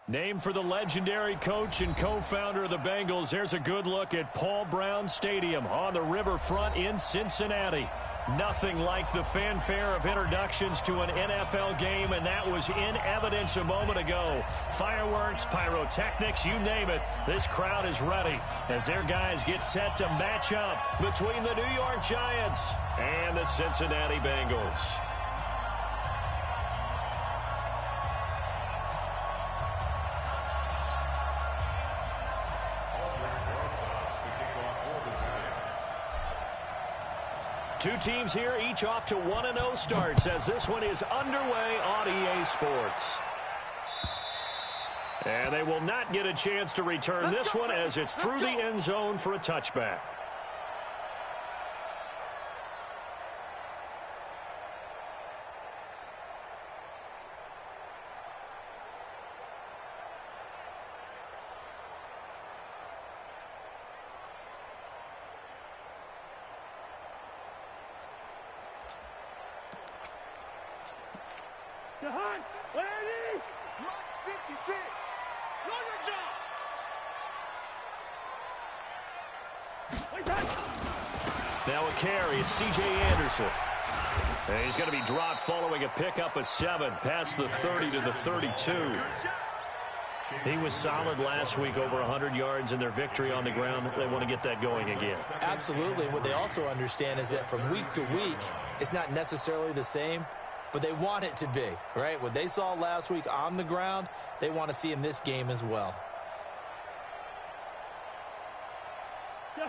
Named for the legendary coach and co-founder of the Bengals, there's a good look at Paul Brown Stadium on the riverfront in Cincinnati. Nothing like the fanfare of introductions to an NFL game, and that was in evidence a moment ago. Fireworks, pyrotechnics, you name it, this crowd is ready as their guys get set to match up between the New York Giants and the Cincinnati Bengals. Two teams here, each off to 1-0 starts as this one is underway on EA Sports. And they will not get a chance to return this one as it's through the end zone for a touchback. Now a carry, it's C.J. Anderson. And he's going to be dropped following a pickup of 7 past the 30 to the 32. He was solid last week, over 100 yards in their victory on the ground. They want to get that going again. Absolutely. What they also understand is that from week to week, it's not necessarily the same, but they want it to be, right? What they saw last week on the ground, they want to see in this game as well.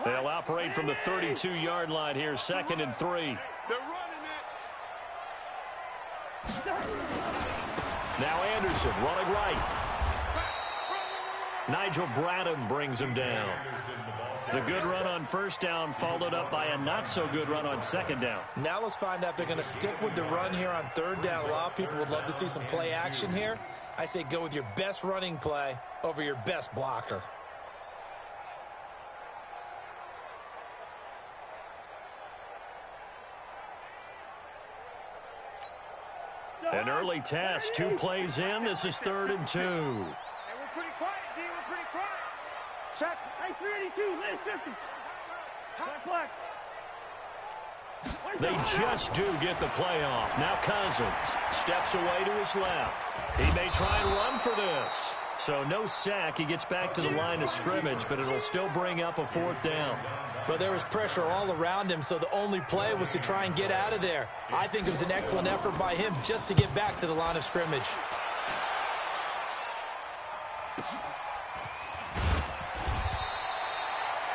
They'll operate from the 32-yard line here, 2nd and 3. They're running it. Now Anderson running right. Nigel Bradham brings him down. The good run on first down followed up by a not-so-good run on second down. Now let's find out if they're going to stick with the run here on third down. A lot of people would love to see some play action here. I say go with your best running play over your best blocker. An early test, 2 plays in. This is 3rd and 2. Hey, we're pretty quiet, D. We're pretty quiet. Check. Hey, 382, listen. Black. They just do get the play off. Now Cousins steps away to his left. He may try and run for this. So no sack. He gets back to the line of scrimmage, but it'll still bring up a 4th down. But there was pressure all around him, so the only play was to try and get out of there. I think it was an excellent effort by him just to get back to the line of scrimmage.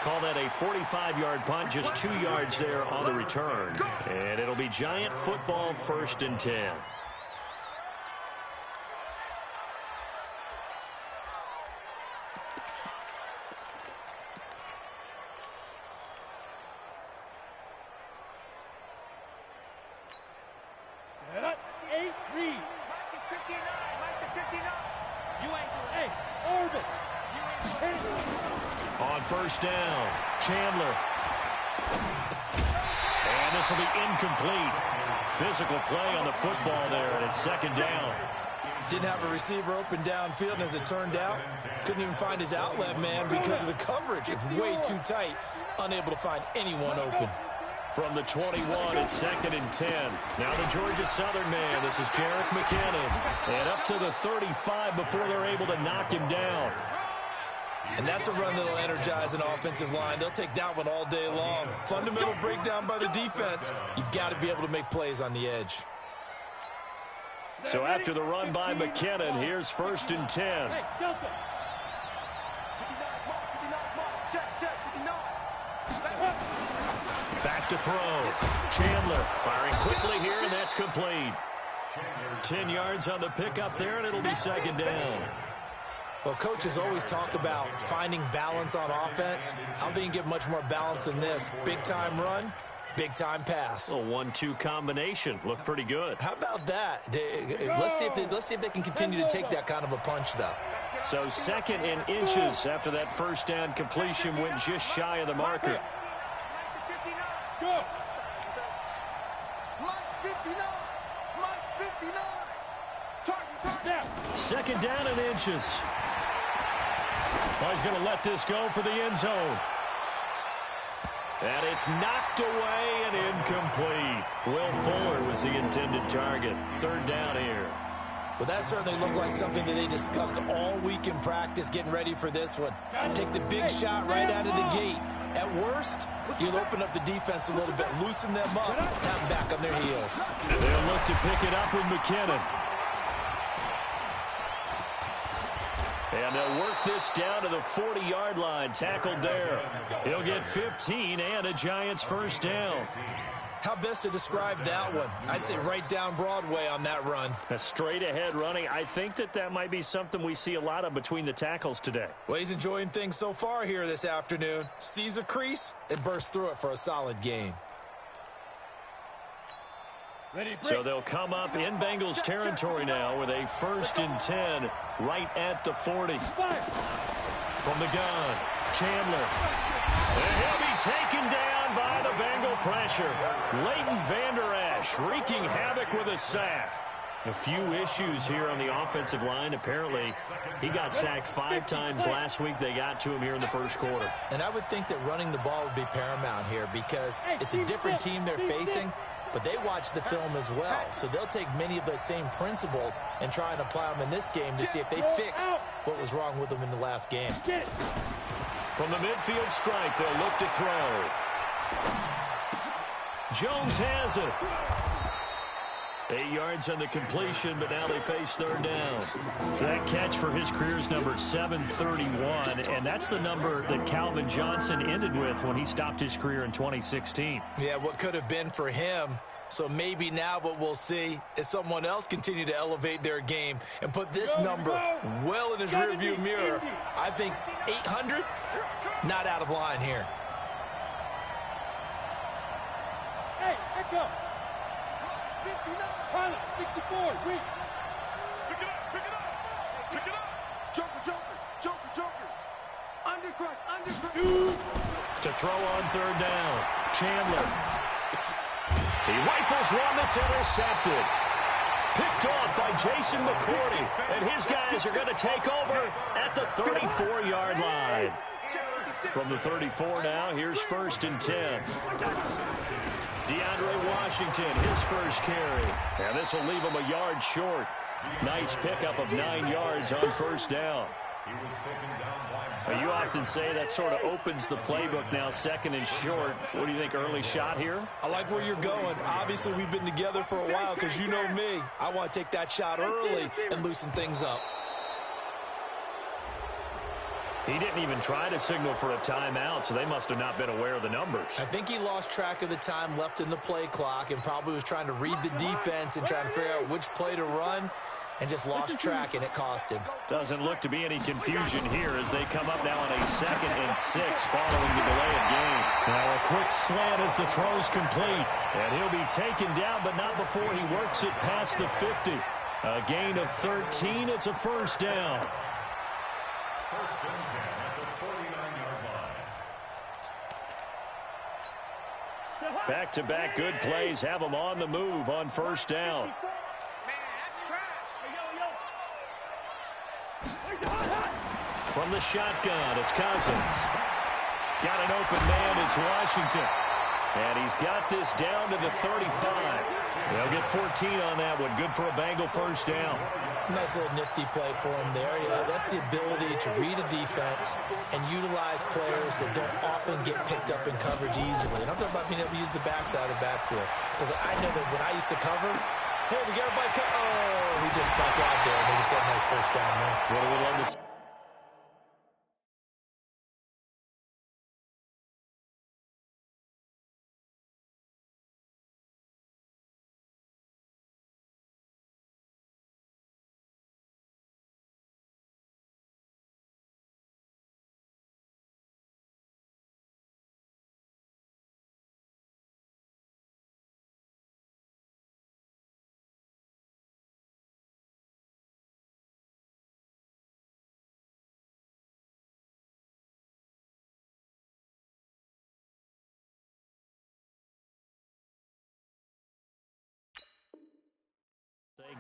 Call that a 45-yard punt, just 2 yards there on the return. And it'll be Giant football, 1st and 10. First down, Chandler. And this will be incomplete. Physical play on the football there, and it's 2nd down. Didn't have a receiver open downfield, and as it turned out, couldn't even find his outlet man because of the coverage. It's way too tight, unable to find anyone open. From the 21, it's 2nd and 10. Now the Georgia Southern man. This is Jerick McKinnon. And up to the 35 before they're able to knock him down. And that's a run that'll energize an offensive line. They'll take that one all day long. Fundamental breakdown by the defense. You've got to be able to make plays on the edge. So after the run by McKinnon, here's 1st and 10. Back to throw. Chandler firing quickly here, and that's complete. 10 yards on the pickup there, and it'll be 2nd down. Well, coaches always talk about finding balance on offense. I don't think you can get much more balance than this. Big-time run, big-time pass. A 1-2 combination. Looked pretty good. How about that? Let's see if they can continue to take that kind of a punch, though. So 2nd and inches after that first down completion went just shy of the marker. Second down and inches. Oh, he's going to let this go for the end zone. And it's knocked away and incomplete. Will Fuller was the intended target. Third down here. Well, that certainly looked like something that they discussed all week in practice, getting ready for this one. Take the big shot right out of the gate. At worst, you'll open up the defense a little bit, loosen them up, have them back on their heels. They'll look to pick it up with McKinnon. And they'll work this down to the 40-yard line, tackled there. He'll get 15 and a Giants first down. How best to describe that one? I'd say right down Broadway on that run. A straight-ahead running. I think that might be something we see a lot of between the tackles today. Well, he's enjoying things so far here this afternoon. Sees a crease and bursts through it for a solid gain. So they'll come up in Bengals territory now with a 1st and 10 right at the 40. From the gun, Chandler. And he'll be taken down by the Bengal pressure. Leighton Vander Esch wreaking havoc with a sack. A few issues here on the offensive line. Apparently, he got sacked 5 times last week. They got to him here in the first quarter. And I would think that running the ball would be paramount here because it's a different team they're facing, but they watch the film as well. So they'll take many of those same principles and try and apply them in this game to see if they fixed what was wrong with them in the last game. From the midfield stripe, they'll look to throw. Jones has it. 8 yards on the completion, but now they face third down. So that catch for his career is number 731, and that's the number that Calvin Johnson ended with when he stopped his career in 2016. Yeah, what could have been for him. So maybe now what we'll see is someone else continue to elevate their game and put this number well in his rearview mirror. I think 800, not out of line here. Hey, let go. 64, wait. Pick it up, pick it up, pick it up. Joker. Undercrush. Shoot. To throw on third down, Chandler. He rifles one that's intercepted. Picked off by Jason McCourty, and his guys are going to take over at the 34-yard line. From the 34 now, here's 1st and 10. DeAndre Washington, his first carry. And this will leave him a yard short. Nice pickup of 9 yards on first down. Well, you often say that sort of opens the playbook now, 2nd and short. What do you think, early shot here? I like where you're going. Obviously, we've been together for a while because you know me. I want to take that shot early and loosen things up. He didn't even try to signal for a timeout, so they must have not been aware of the numbers. I think he lost track of the time left in the play clock and probably was trying to read the defense and trying to figure out which play to run and just lost track, and it cost him. Doesn't look to be any confusion here as they come up now on a 2nd and 6 following the delay of game. Now a quick slant as the throw's complete, and he'll be taken down, but not before he works it past the 50. A gain of 13. It's a first down. First and 10 at the 49-yard line. Back-to-back good plays have them on the move on first down. From the shotgun, it's Cousins. Got an open man, it's Washington. And he's got this down to the 35. They'll get 14 on that one. Good for a Bengal first down. Nice little nifty play for him there. Yeah, that's the ability to read a defense and utilize players that don't often get picked up in coverage easily. And I'm talking about being able to use the backside of the backfield. Because I know that when I used to cover, hey, we got everybody. Oh, he just stuck out there. And they just got a nice first down there. What do we love to see?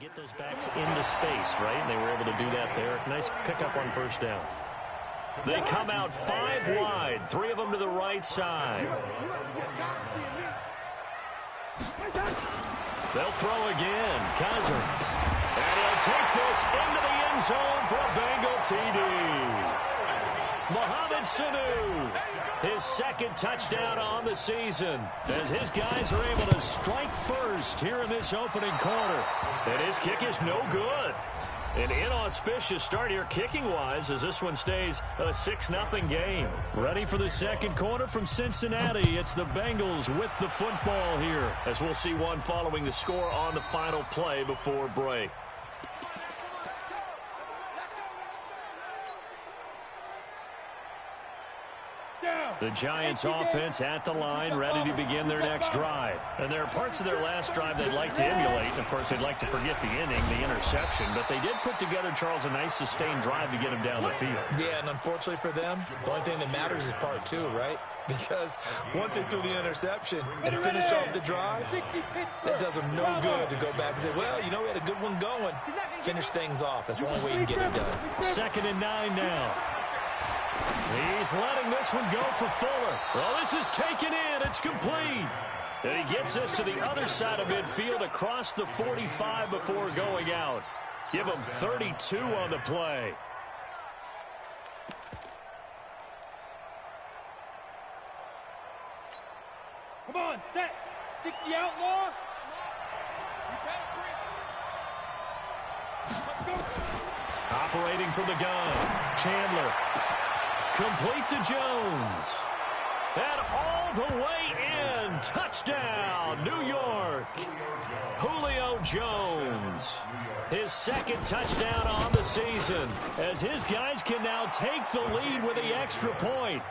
Get those backs into space, right? And they were able to do that there. Nice pickup on first down. They come out 5 wide, 3 of them to the right side. They'll throw again. Cousins. And he'll take this into the end zone for a Bengal TD. Mohamed Sanu, his second touchdown on the season, as his guys are able to strike first here in this opening quarter. And his kick is no good. An inauspicious start here kicking-wise as this one stays a 6-0 game. Ready for the second quarter from Cincinnati. It's the Bengals with the football here, as we'll see one following the score on the final play before break. The Giants offense at the line, ready to begin their next drive. And there are parts of their last drive they'd like to emulate. And, of course, they'd like to forget the inning, the interception. But they did put together, Charles, a nice sustained drive to get him down the field. Yeah, and unfortunately for them, the only thing that matters is part 2, right? Because once they threw the interception and finished off the drive, that does them no good to go back and say, well, you know, we had a good one going. Finish things off. That's the only way you can get it done. 2nd and 9 now. He's letting this one go for Fuller. Well, this is taken in. It's complete. And he gets us to the other side of midfield across the 45 before going out. Give him 32 on the play. Come on, set. 60 outlaw. Let's go. Operating from the gun. Chandler. Complete to Jones. And all the way in. Touchdown, New York. Julio Jones. His second touchdown on the season, as his guys can now take the lead with the extra point.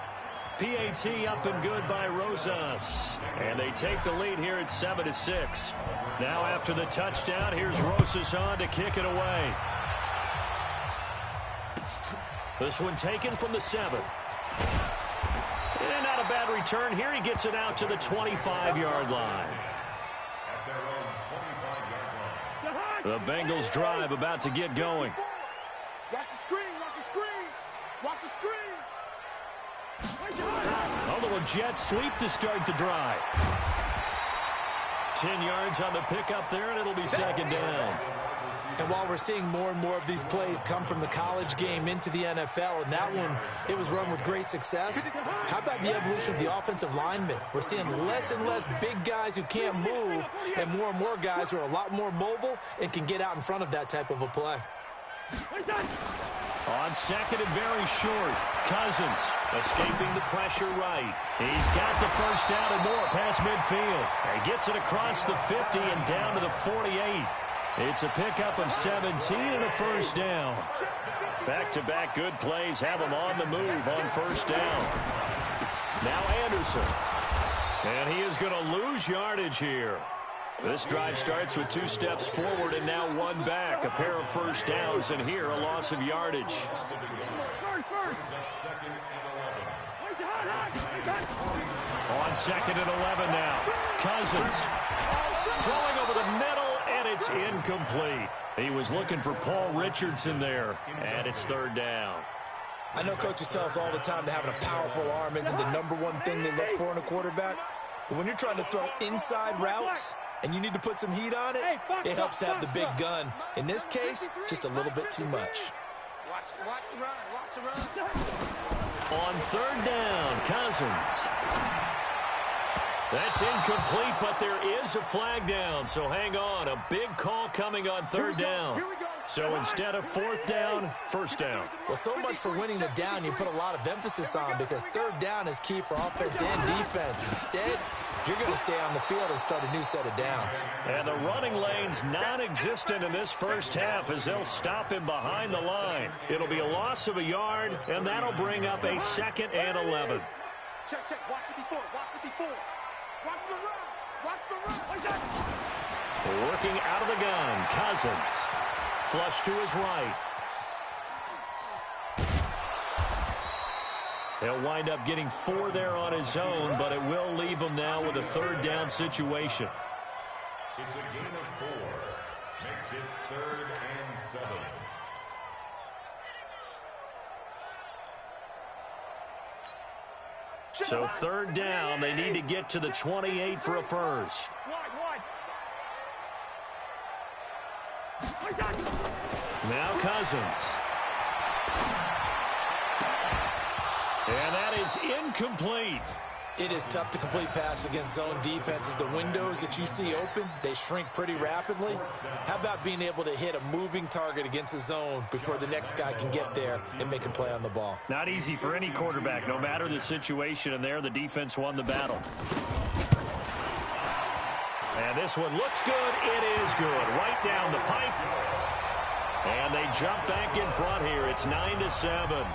PAT up and good by Rosas. And they take the lead here at 7-6. Now after the touchdown, here's Rosas on to kick it away. This one taken from the 7. And not a bad return here. He gets it out to the 25-yard line. The Bengals drive about to get going. Watch the screen, watch the screen. Watch the screen. A little jet sweep to start the drive. 10 yards on the pickup there, and it'll be 2nd down. And while we're seeing more and more of these plays come from the college game into the NFL, and that one, it was run with great success, how about the evolution of the offensive linemen? We're seeing less and less big guys who can't move, and more guys who are a lot more mobile and can get out in front of that type of a play. On 2nd and very short, Cousins escaping the pressure right. He's got the first down and more past midfield. And gets it across the 50 and down to the 48. It's a pickup of 17 and a first down. Back-to-back good plays have him on the move on first down. Now Anderson. And he is going to lose yardage here. This drive starts with 2 steps forward and now 1 back. A pair of first downs, and here a loss of yardage. On 2nd and 11 now. Cousins throwing over the middle. And it's incomplete. He was looking for Paul Richardson there. And it's 3rd down. I know coaches tell us all the time that having a powerful arm isn't the #1 thing they look for in a quarterback. But when you're trying to throw inside routes and you need to put some heat on it, it helps have the big gun. In this case, just a little bit too much. Watch the run, watch the run. On 3rd down, Cousins. That's incomplete, but there is a flag down, so hang on. A big call coming on 3rd down. So instead of 4th down, 1st down. Well, so much for winning the down you put a lot of emphasis on, because 3rd down is key for offense and defense. Instead, you're going to stay on the field and start a new set of downs. And the running lane's non-existent in this first half as they'll stop him behind the line. It'll be a loss of a yard, and that'll bring up a 2nd and 11. Check, watch 54, watch 54. Watch the run, watch the run. Working out of the gun, Cousins. Flush to his right. He'll wind up getting 4 there on his own, but it will leave him now with a 3rd down situation. It's a gain of 4. Makes it So third down, they need to get to the 28 for a first. Now Cousins. And that is incomplete. It is tough to complete pass against zone defenses. The windows that you see open, they shrink pretty rapidly. How about being able to hit a moving target against a zone before the next guy can get there and make a play on the ball? Not easy for any quarterback, no matter the situation, and there the defense won the battle. And this one looks good. It is good. Right down the pipe. And they jump back in front here. It's 9-7.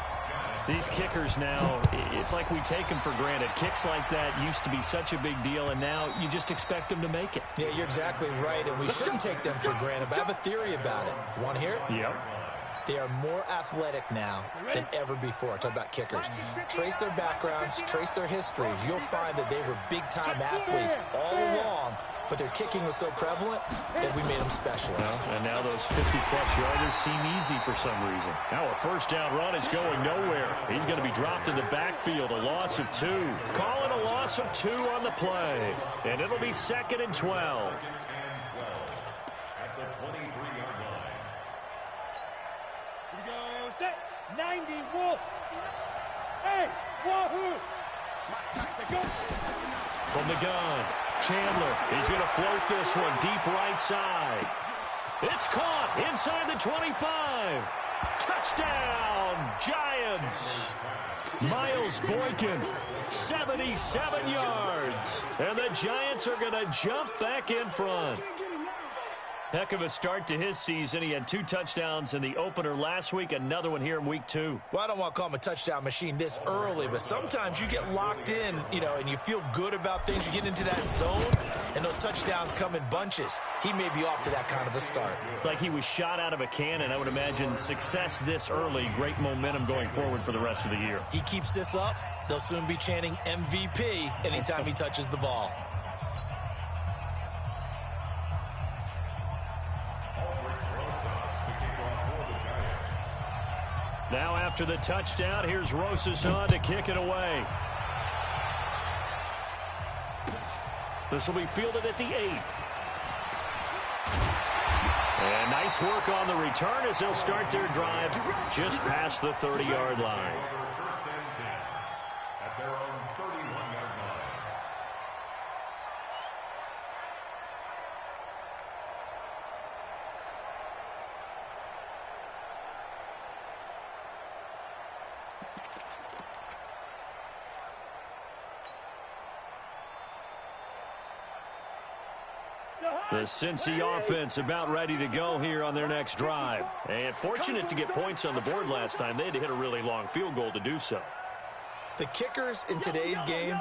These kickers now, it's like we take them for granted. Kicks like that used to be such a big deal, and now you just expect them to make it. Yeah, you're exactly right, and we shouldn't take them for granted. But I have a theory about it. You want to hear it? Yep. They are more athletic now than ever before. Talk about kickers. Trace their backgrounds, trace their histories. You'll find that they were big-time athletes all along, but their kicking was so prevalent that we made them specialists. Well, and now those 50-plus yarders seem easy for some reason. Now a first down run is going nowhere. He's going to be dropped in the backfield, a loss of 2. Call it a loss of 2 on the play. And it'll be 2nd and 12. At the 23-yard line. Here we go, set, 90, Wolf. Hey, wahoo! Go. From the gun, Chandler. He's going to float this one deep right side. It's caught inside the 25. Touchdown, Giants. Miles Boykin, 77 yards. And the Giants are going to jump back in front. Heck of a start to his season. He had 2 touchdowns in the opener last week, another one here in week 2. Well, I don't want to call him a touchdown machine this early, but sometimes you get locked in, and you feel good about things. You get into that zone, and those touchdowns come in bunches. He may be off to that kind of a start. It's like he was shot out of a cannon. I would imagine success this early, great momentum going forward for the rest of the year. He keeps this up, they'll soon be chanting MVP anytime he touches the ball. Now after the touchdown, here's Rosas on to kick it away. This will be fielded at the 8. And nice work on the return as they'll start their drive just past the 30-yard line. First and 10 at their own 31-yard line. The Cincy offense about ready to go here on their next drive. And fortunate to get points on the board last time. They had to hit a really long field goal to do so. The kickers in today's game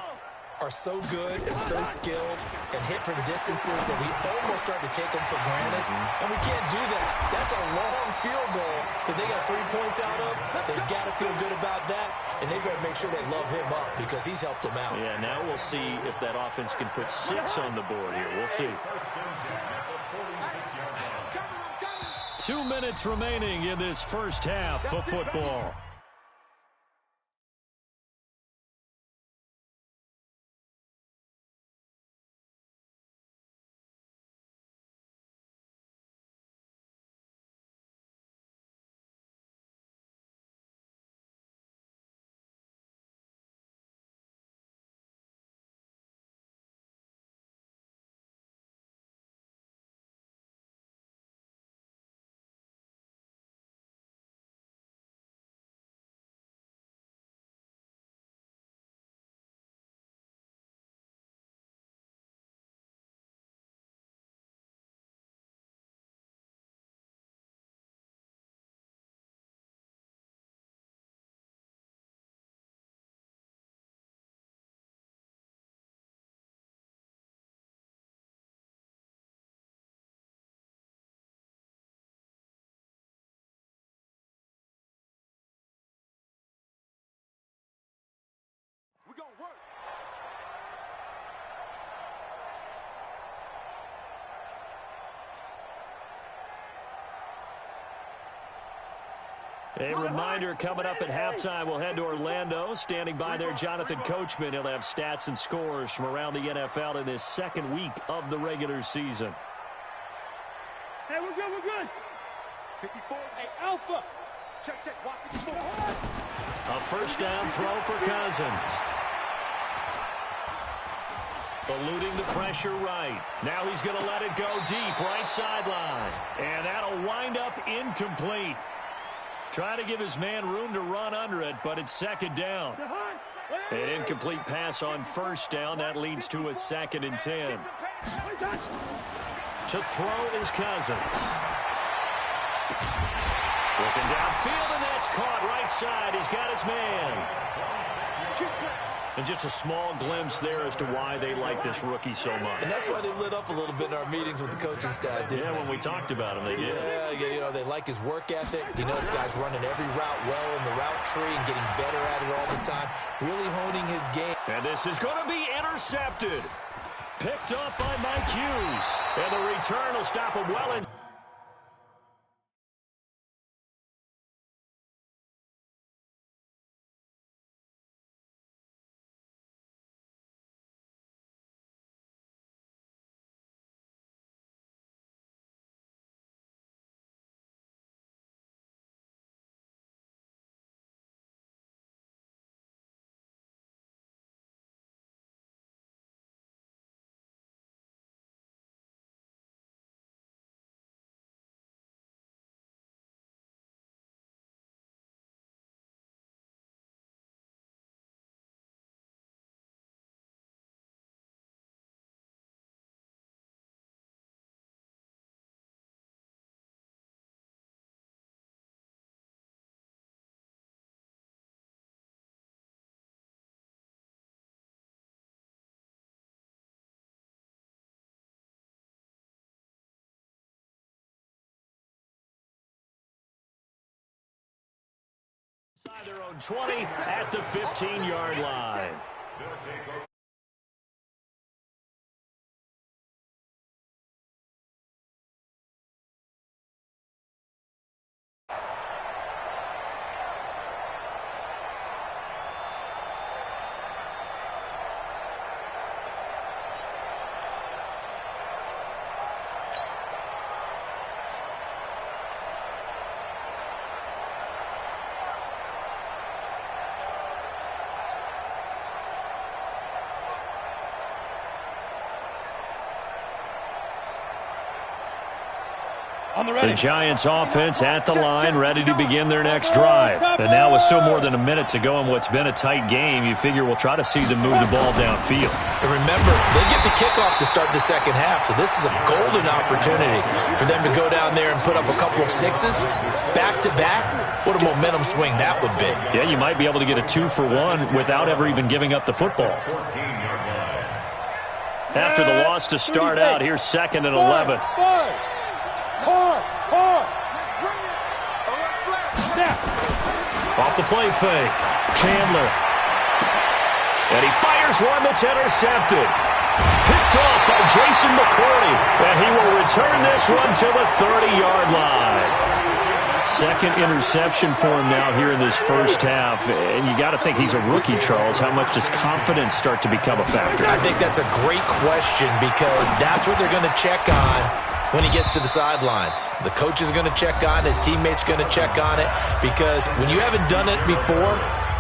are so good and so skilled and hit from distances that we almost start to take them for granted. And we can't do that. That's a long field goal that they got 3 points out of. They've got to feel good about that, and they've got to make sure they love him up because he's helped them out. Yeah, now we'll see if that offense can put 6 on the board here. We'll see. First and 10 at the 46-yard line. 2 minutes remaining in this first half of football. A reminder coming up at halftime, we'll head to Orlando. Standing by there, Jonathan Coachman. He'll have stats and scores from around the NFL in this second week of the regular season. Hey, we're good, we're good. 54. Hey, Alpha. Check, check. Watch 54. A first down throw for Cousins. Eluding the pressure right. Now he's going to let it go deep, right sideline. And that'll wind up incomplete. Try to give his man room to run under it, but it's second down. An incomplete pass on first down. That leads to a 2nd and 10. To throw is Cousins. Looking downfield, and that's caught right side. He's got his man. And just a small glimpse there as to why they like this rookie so much. And that's why they lit up a little bit in our meetings with the coaching staff, didn't they? When we talked about him, they did. Yeah, you know, they like his work ethic. You know, this guy's running every route well in the route tree and getting better at it all the time, really honing his game. And this is going to be intercepted. Picked up by Mike Hughes. And the return will stop him well in. Inside their own 20 at the 15-yard line. The Giants offense at the line, ready to begin their next drive. And now with still more than a minute to go in what's been a tight game, you figure we'll try to see them move the ball downfield. And remember, they get the kickoff to start the second half, so this is a golden opportunity for them to go down there and put up a couple of sixes back-to-back. What a momentum swing that would be. Yeah, you might be able to get a 2-for-1 without ever even giving up the football. After the loss to start out, here's 2nd and 11. Off the play fake, Chandler. And he fires one that's intercepted. Picked off by Jason McCourty. And he will return this one to the 30-yard line. 2nd interception for him now here in this first half. And you got to think he's a rookie, Charles. How much does confidence start to become a factor? I think that's a great question because that's what they're going to check on when he gets to the sidelines. The coach is going to check on it. His teammates going to check on it because when you haven't done it before,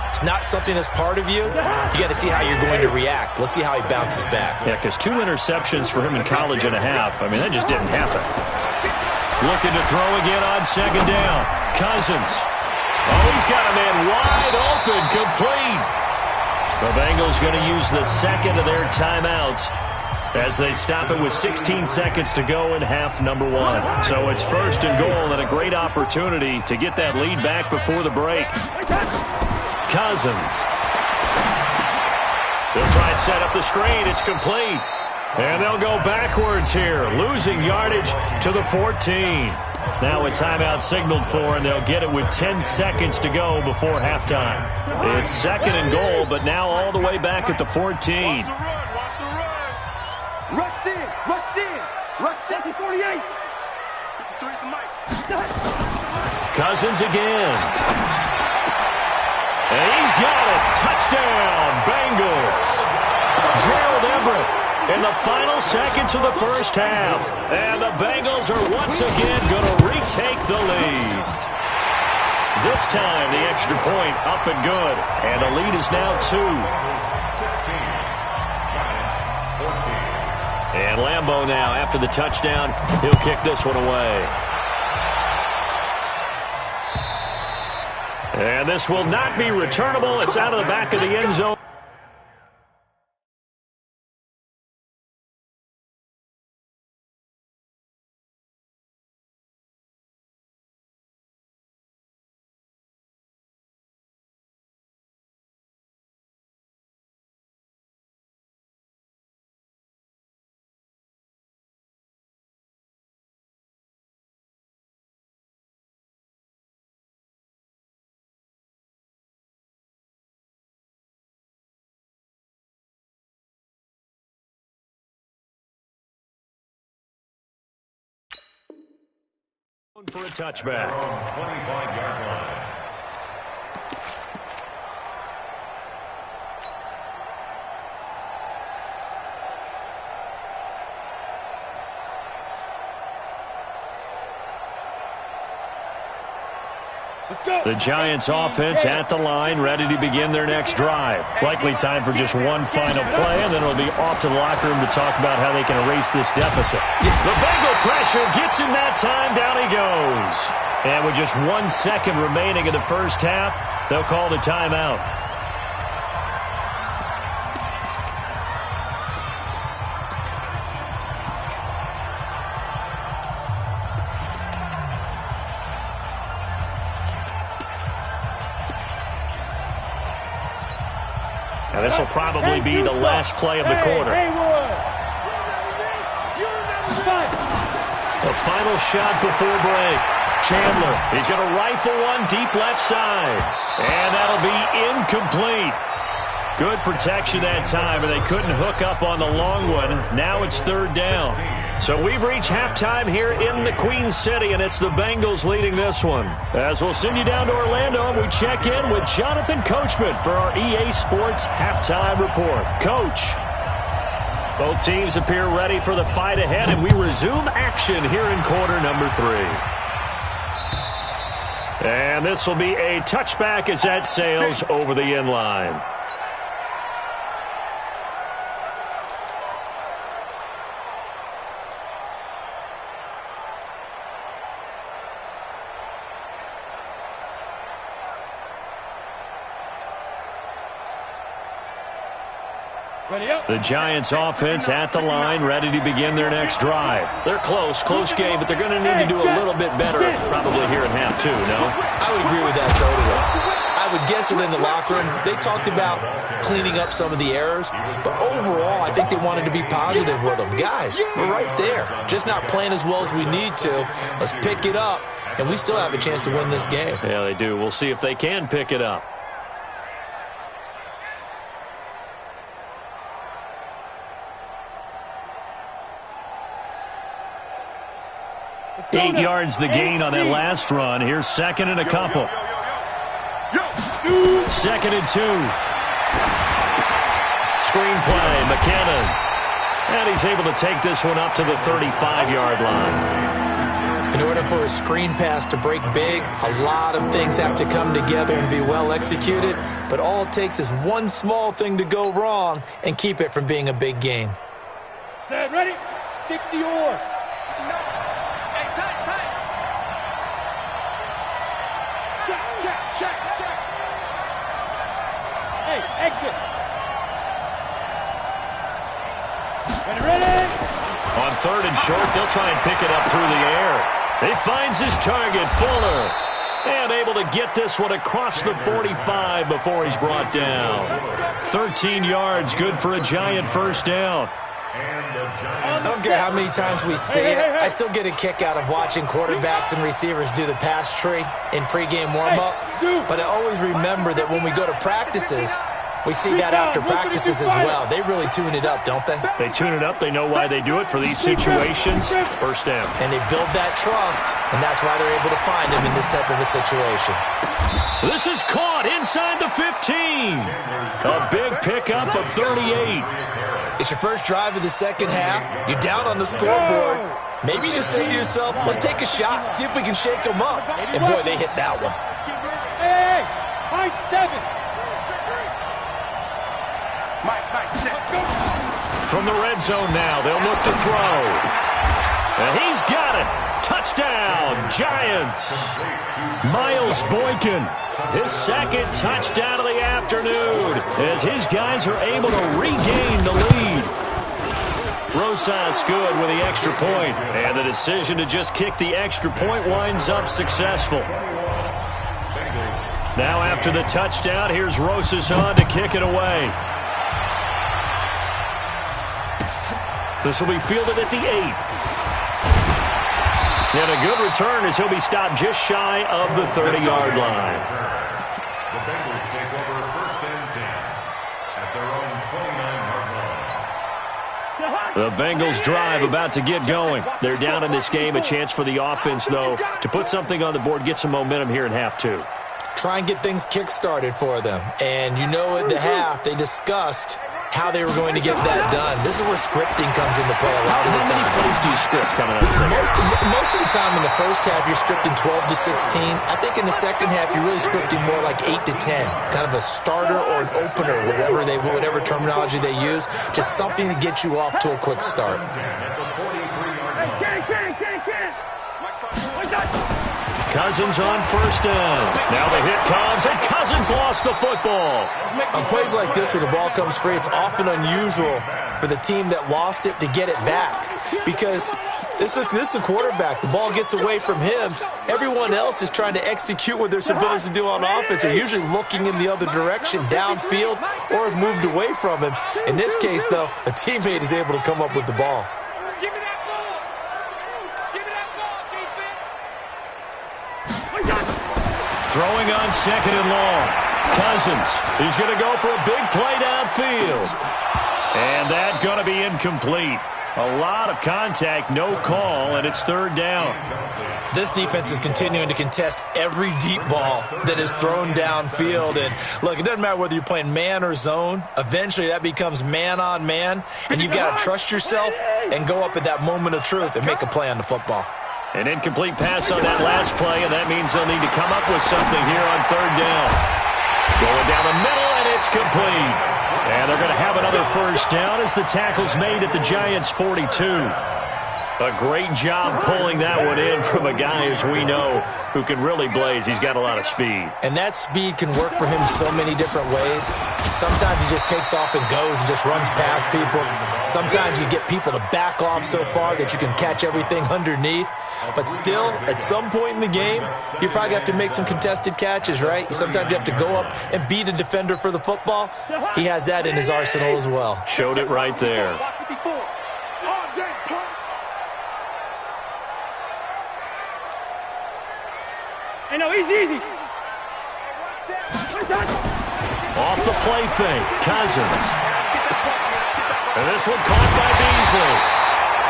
it's not something that's part of you. You got to see how you're going to react. Let's see how he bounces back. Yeah, because 2 interceptions for him in college and a half. I mean, that just didn't happen. Looking to throw again on 2nd down. Cousins. Oh, he's got a man wide open, complete. The Bengals going to use the 2nd of their timeouts as they stop it with 16 seconds to go in half number 1. So it's 1st and goal and a great opportunity to get that lead back before the break. Cousins. They'll try and set up the screen. It's complete. And they'll go backwards here, losing yardage to the 14. Now a timeout signaled for, and they'll get it with 10 seconds to go before halftime. It's 2nd and goal, but now all the way back at the 14. Rush in, rush in, rush in, 48. 53 at the mic. Cousins again. And he's got it. Touchdown, Bengals. Gerald Everett in the final seconds of the first half. And the Bengals are once again going to retake the lead. This time, the extra point up and good. And the lead is now 2. And Lambeau now, after the touchdown, he'll kick this one away. And this will not be returnable. It's out of the back of the end zone. For a touchback. 25-yard line. The Giants offense at the line, ready to begin their next drive. Likely time for just one final play, and then it'll be off to the locker room to talk about how they can erase this deficit. The Bengal pressure gets him that time. Down he goes. And with just 1 second remaining in the first half, they'll call the timeout. And this will probably be the last play of the quarter. The final shot before break. Chandler, he's going to rifle one deep left side. And that'll be incomplete. Good protection that time, and they couldn't hook up on the long one. Now it's third down. So we've reached halftime here in the Queen City, and it's the Bengals leading this one. As we'll send you down to Orlando, and we check in with Jonathan Coachman for our EA Sports Halftime Report. Coach, both teams appear ready for the fight ahead, and we resume action here in quarter number 3. And this will be a touchback as that sails over the end line. The Giants offense at the line, ready to begin their next drive. They're close game, but they're going to need to do a little bit better probably here in half 2, no? I would agree with that totally. I would guess that in the locker room, they talked about cleaning up some of the errors, but overall, I think they wanted to be positive with them. Guys, we're right there. Just not playing as well as we need to. Let's pick it up, and we still have a chance to win this game. Yeah, they do. We'll see if they can pick it up. 8 yards the gain on that last run. Here's second and a couple. Second and 2. Screenplay, McKinnon. And he's able to take this one up to the 35-yard line. In order for a screen pass to break big, a lot of things have to come together and be well executed. But all it takes is one small thing to go wrong and keep it from being a big game. Set, ready? 60 or. Check. Hey, exit. Ready? On third and short, they'll try and pick it up through the air. He finds his target, Fuller. And able to get this one across the 45 before he's brought down. 13 yards, good for a Giant first down. I don't care how many times we see it. I still get a kick out of watching quarterbacks and receivers do the pass tree in pregame warm-up. But I always remember that when we go to practices, We see that after practices as well. They really tune it up, don't they? They tune it up. They know why they do it for these situations. First down. And they build that trust, and that's why they're able to find him in this type of a situation. This is caught inside the 15. A big pickup of 38. It's your first drive of the second half. You're down on the scoreboard. Maybe you just say to yourself, let's take a shot, see if we can shake them up. And, boy, they hit that one. Hey, Mike 7. From the red zone now, they'll look to throw. And he's got it. Touchdown, Giants. Miles Boykin, his second touchdown of the afternoon as his guys are able to regain the lead. Rosas good with the extra point, and the decision to just kick the extra point winds up successful. Now after the touchdown, here's Rosas on to kick it away. This will be fielded at the 8. And a good return as he'll be stopped just shy of the 30-yard line. The Bengals take over first and 10 at their own 29-yard line. The Bengals drive about to get going. They're down in this game. A chance for the offense, though, to put something on the board, get some momentum here in half 2. Try and get things kick-started for them. And you know at the half, they discussed how they were going to get that done. This is where scripting comes into play a lot of the time. How many plays do you script coming out of the second? Most of the time in the first half, you're scripting 12 to 16. I think in the second half, you're really scripting more like 8 to 10. Kind of a starter or an opener, whatever terminology they use. Just something to get you off to a quick start. Cousins on first down. Now the hit comes, and Cousins lost the football. On plays like this where the ball comes free, it's often unusual for the team that lost it to get it back. Because this is the quarterback. The ball gets away from him. Everyone else is trying to execute what they're supposed to do on offense. They're usually looking in the other direction, downfield, or have moved away from him. In this case, though, a teammate is able to come up with the ball. Throwing on second and long. Cousins, he's going to go for a big play downfield. And that's going to be incomplete. A lot of contact, no call, and it's third down. This defense is continuing to contest every deep ball that is thrown downfield. And, look, it doesn't matter whether you're playing man or zone. Eventually, that becomes man-on-man, and you've got to trust yourself and go up at that moment of truth and make a play on the football. An incomplete pass on that last play, and that means they'll need to come up with something here on third down. Going down the middle, and it's complete. And they're going to have another first down as the tackle's made at the Giants' 42. A great job pulling that one in from a guy, as we know, who can really blaze. He's got a lot of speed. And that speed can work for him so many different ways. Sometimes he just takes off and goes and just runs past people. Sometimes you get people to back off so far that you can catch everything underneath. But still, at some point in the game, you probably have to make some contested catches, right? Sometimes you have to go up and beat a defender for the football. He has that in his arsenal as well. Showed it right there. Hey, no, easy. Off the play fake, Cousins. And this one caught by Beasley.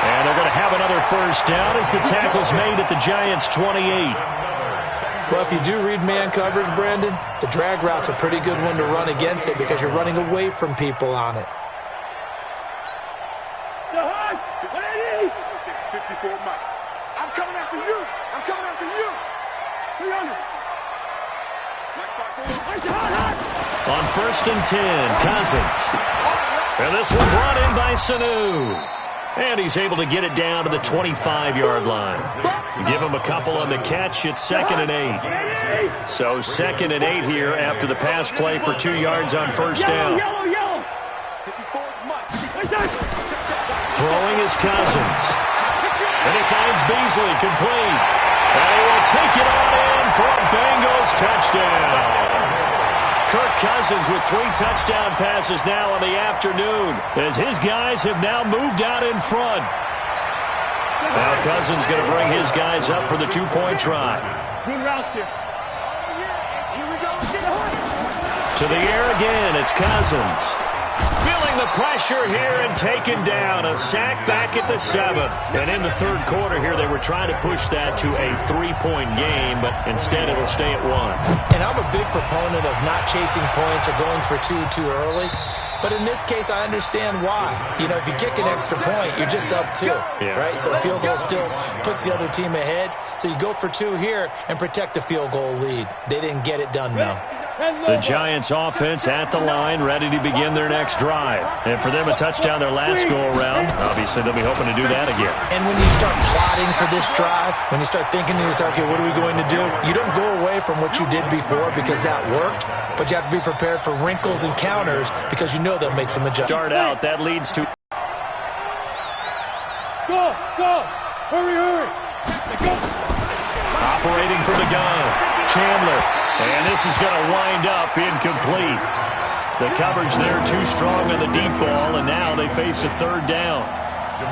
And they're going to have another first down as the tackle's made at the Giants' 28. Well, if you do read man coverage, Brandon, the drag route's a pretty good one to run against it because you're running away from people on it. 54 Mike. I'm coming after you. I'm coming after you. 300. On first and 10, Cousins. And this one brought in by Sanu. And he's able to get it down to the 25-yard line. Give him a couple on the catch. It's 2nd and 8. So 2nd and 8 here after the pass play for 2 yards on first down. Throwing is Cousins. And he finds Beasley complete. And he will take it on in for a Bengals touchdown. Kirk Cousins with 3 touchdown passes now on the afternoon as his guys have now moved out in front. Now Cousins going to bring his guys up for the 2-point try. Good route here. To the air again, it's Cousins. Feeling the pressure here and taken down. A sack back at the 7. And in the third quarter here, they were trying to push that to a 3-point game, but instead it'll stay at 1. And I'm a big proponent of not chasing points or going for two too early. But in this case, I understand why. You know, if you kick an extra point, you're just up 2, right? So a field goal still puts the other team ahead. So you go for 2 here and protect the field goal lead. They didn't get it done, though. The Giants offense at the line, ready to begin their next drive. And for them, a touchdown their last go-around. Obviously, they'll be hoping to do that again. And when you start plotting for this drive, when you start thinking to yourself, okay, what are we going to do? You don't go away from what you did before because that worked, but you have to be prepared for wrinkles and counters because you know they'll make some adjustments. Start out, that leads to... Go! Hurry! Go! Operating from the gun, Chandler. And this is going to wind up incomplete. The coverage there too strong on the deep ball, and now they face a third down.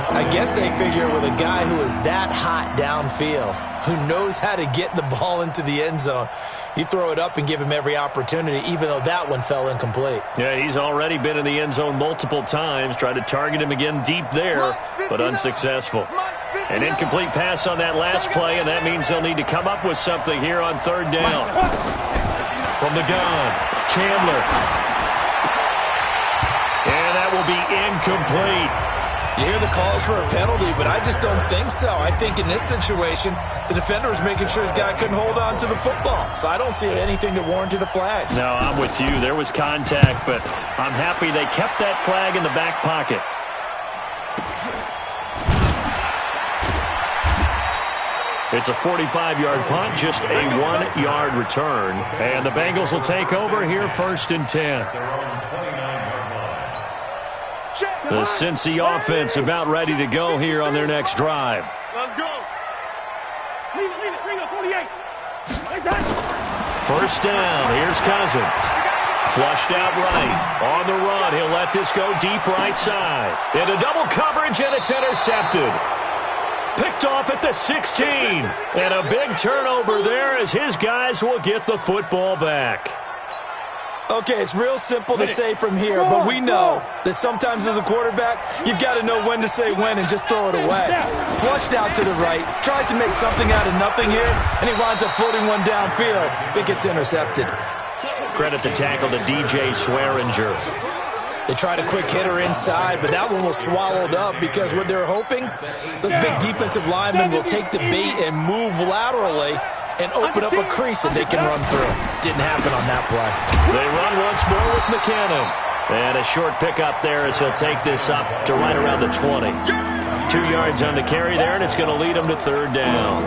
I guess they figure with a guy who is that hot downfield, who knows how to get the ball into the end zone, you throw it up and give him every opportunity, even though that one fell incomplete. Yeah, he's already been in the end zone multiple times, tried to target him again deep there, but unsuccessful. An incomplete pass on that last play, and that means they'll need to come up with something here on third down. From the gun, Chandler. And that will be incomplete. You hear the calls for a penalty, but I just don't think so. I think in this situation, the defender was making sure his guy couldn't hold on to the football. So I don't see anything to warrant a flag. No, I'm with you. There was contact, but I'm happy they kept that flag in the back pocket. It's a 45-yard punt, just a 1-yard return. And the Bengals will take over here, 1st and 10. The Cincy offense about ready to go here on their next drive. Let's go. Leave it. Bring up 48. First down. Here's Cousins. Flushed out right. On the run. He'll let this go deep right side. Into double coverage, and it's intercepted. Picked off at the 16. And a big turnover there as his guys will get the football back. Okay, it's real simple to say from here, but we know that sometimes as a quarterback, you've got to know when to say when and just throw it away. Flushed out to the right, tries to make something out of nothing here, and he winds up floating one downfield. I think it's intercepted. Credit the tackle to DJ Swearinger. They tried a quick hitter inside, but that one was swallowed up because what they're hoping, those big defensive linemen will take the bait and move laterally and open up a crease that they can run through. Didn't happen on that play. They run once more with McKinnon. And a short pickup there as he'll take this up to right around the 20. 2 yards on the carry there, and it's going to lead him to third down.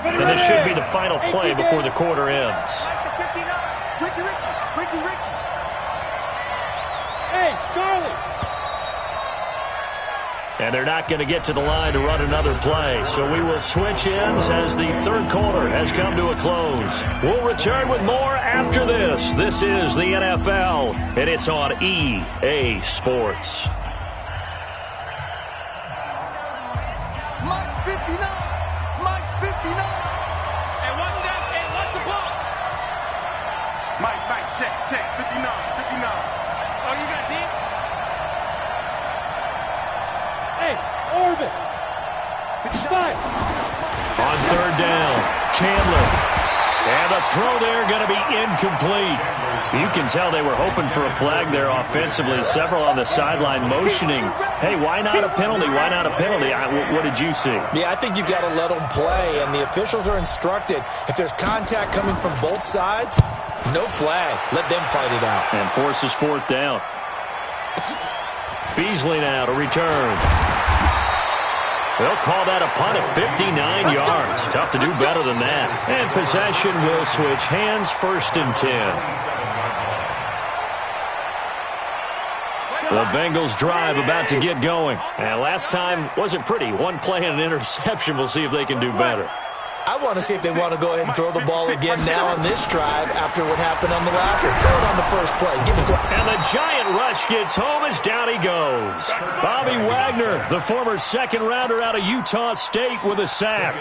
And this should be the final play before the quarter ends. Ricky. Hey, Charlie. And they're not going to get to the line to run another play. So we will switch ends as the third quarter has come to a close. We'll return with more after this. This is the NFL, and it's on EA Sports. Mike 59. Hey, watch that. Hey, watch the ball. Mike, check. 59. Oh, you got deep? Hey, Orbit. 55. On third down, Chandler. And the throw there going to be incomplete. You can tell they were hoping for a flag there offensively. Several on the sideline motioning. Hey, why not a penalty? What did you see? Yeah, I think you've got to let them play, and the officials are instructed, if there's contact coming from both sides, no flag. Let them fight it out. And forces fourth down. Beasley now to return. They'll call that a punt at 59 yards. Tough to do better than that. And possession will switch hands, 1st and 10. The Bengals drive about to get going. And last time wasn't pretty. One play and an interception. We'll see if they can do better. I want to see if they want to go ahead and throw the ball again now on this drive after what happened on the last one. Throw it on the first play. Give it to him. And the Giant rush gets home as down he goes. Bobby Wagner, the former second-rounder out of Utah State, with a sack.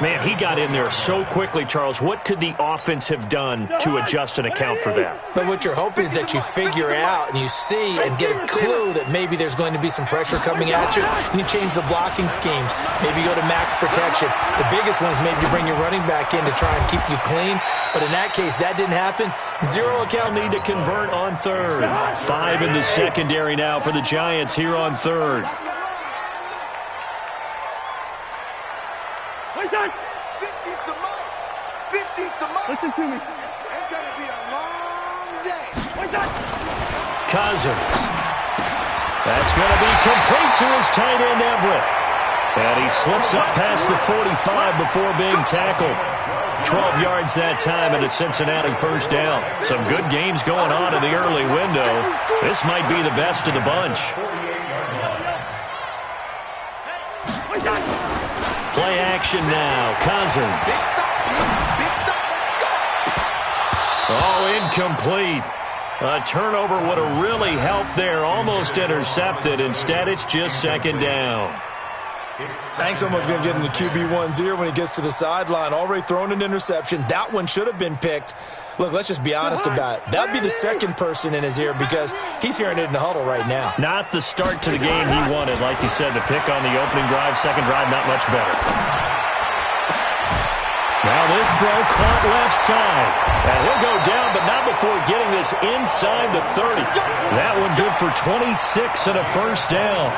Man, he got in there so quickly, Charles. What could the offense have done to adjust and account for that? But what you're hoping is that you figure out and you see and get a clue that maybe there's going to be some pressure coming at you, and you change the blocking schemes. Maybe you go to max protection. The biggest one is maybe you bring your running back in to try and keep you clean. But in that case, that didn't happen. Zero account. Need to convert on third. 5 in the secondary now for the Giants here on third. 50's the mark. 50's the mark. Listen to me. It's going to be a long day. Cousins. That's going to be complete to his tight end, Everett. And he slips up past the 45 before being tackled. 12 yards that time and a Cincinnati first down. Some good games going on in the early window. This might be the best of the bunch. Play action now. Cousins. Oh, incomplete. A turnover would have really helped there. Almost intercepted. Instead, it's just second down. Hank's almost going to get into QB1's ear when he gets to the sideline. Already thrown an interception. That one should have been picked. Look, let's just be honest about it. That would be the second person in his ear because he's hearing it in the huddle right now. Not the start to the game he wanted. Like you said, the pick on the opening drive, second drive, not much better. Now this throw caught left side. And he'll go down, but not before getting this inside the 30. That one good for 26 and a first down.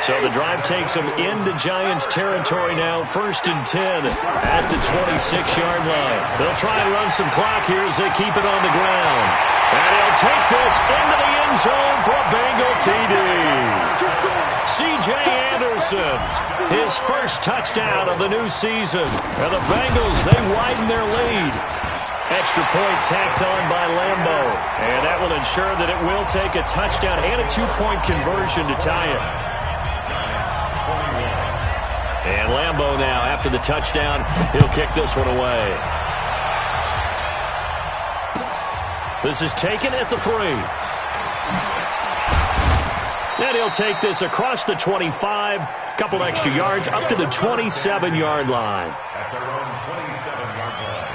So the drive takes them into Giants territory now, 1st and 10 at the 26-yard line. They'll try and run some clock here as they keep it on the ground. And he'll take this into the end zone for a Bengal TD. C.J. Anderson, his first touchdown of the new season. And the Bengals, they widen their lead. Extra point tacked on by Lambo. And that will ensure that it will take a touchdown and a 2-point conversion to tie it. And Lambo now, after the touchdown, he'll kick this one away. This is taken at the 3. And he'll take this across the 25, couple extra yards, up to the 27-yard line. At their own 27-yard line.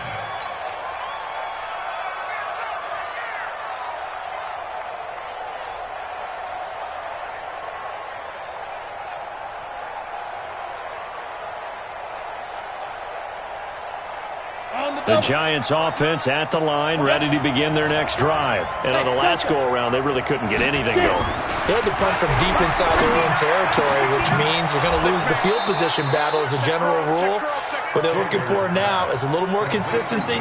The Giants offense at the line, ready to begin their next drive. And on the last go-around, they really couldn't get anything going. They had to punt from deep inside their own territory, which means they're going to lose the field position battle as a general rule. What they're looking for now is a little more consistency,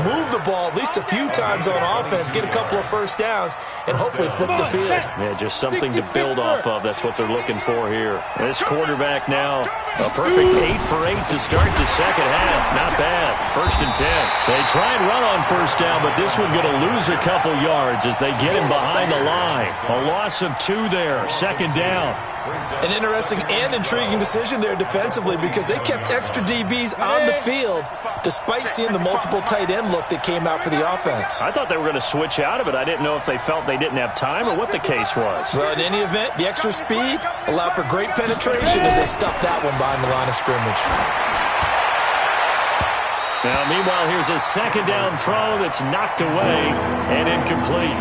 move the ball at least a few times on offense, get a couple of first downs, and hopefully flip the field. Yeah, just something to build off of. That's what they're looking for here. This quarterback now, a perfect 8 for 8 to start the second half. Not bad. 1st and 10. They try and run on first down, but this one going to lose a couple yards as they get him behind the line. A loss of 2 there. 2nd down. An interesting and intriguing decision there defensively because they kept extra DBs on the field despite seeing the multiple tight end look that came out for the offense. I thought they were going to switch out of it. I didn't know if they felt they didn't have time or what the case was. Well, in any event, the extra speed allowed for great penetration as they stuffed that one behind the line of scrimmage. Now, meanwhile, here's a 2nd down throw that's knocked away and incomplete.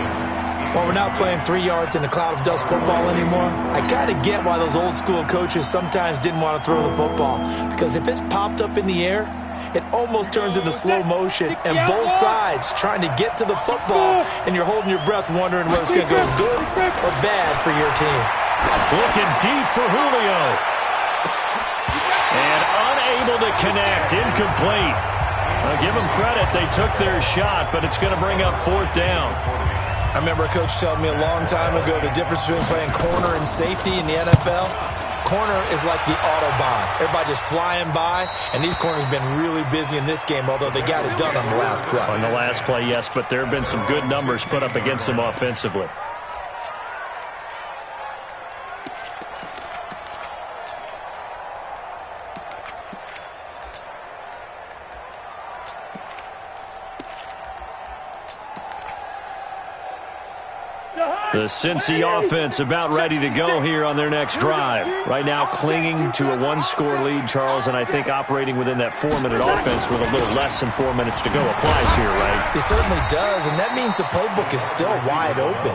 Well, we're not playing 3 yards in a cloud of dust football anymore. I kind of get why those old school coaches sometimes didn't want to throw the football. Because if it's popped up in the air, it almost turns into slow motion. And both sides trying to get to the football, and you're holding your breath wondering whether it's going to go good or bad for your team. Looking deep for Julio. And unable to connect. Incomplete. I'll give them credit. They took their shot, but it's going to bring up 4th down. I remember a coach telling me a long time ago the difference between playing corner and safety in the NFL. Corner is like the Autobahn. Everybody just flying by, and these corners have been really busy in this game, although they got it done on the last play. On the last play, yes, but there have been some good numbers put up against them offensively. The Cincy offense about ready to go here on their next drive. Right now clinging to a one-score lead, Charles, and I think operating within that 4-minute offense with a little less than 4 minutes to go applies here, right? It certainly does, and that means the playbook is still wide open.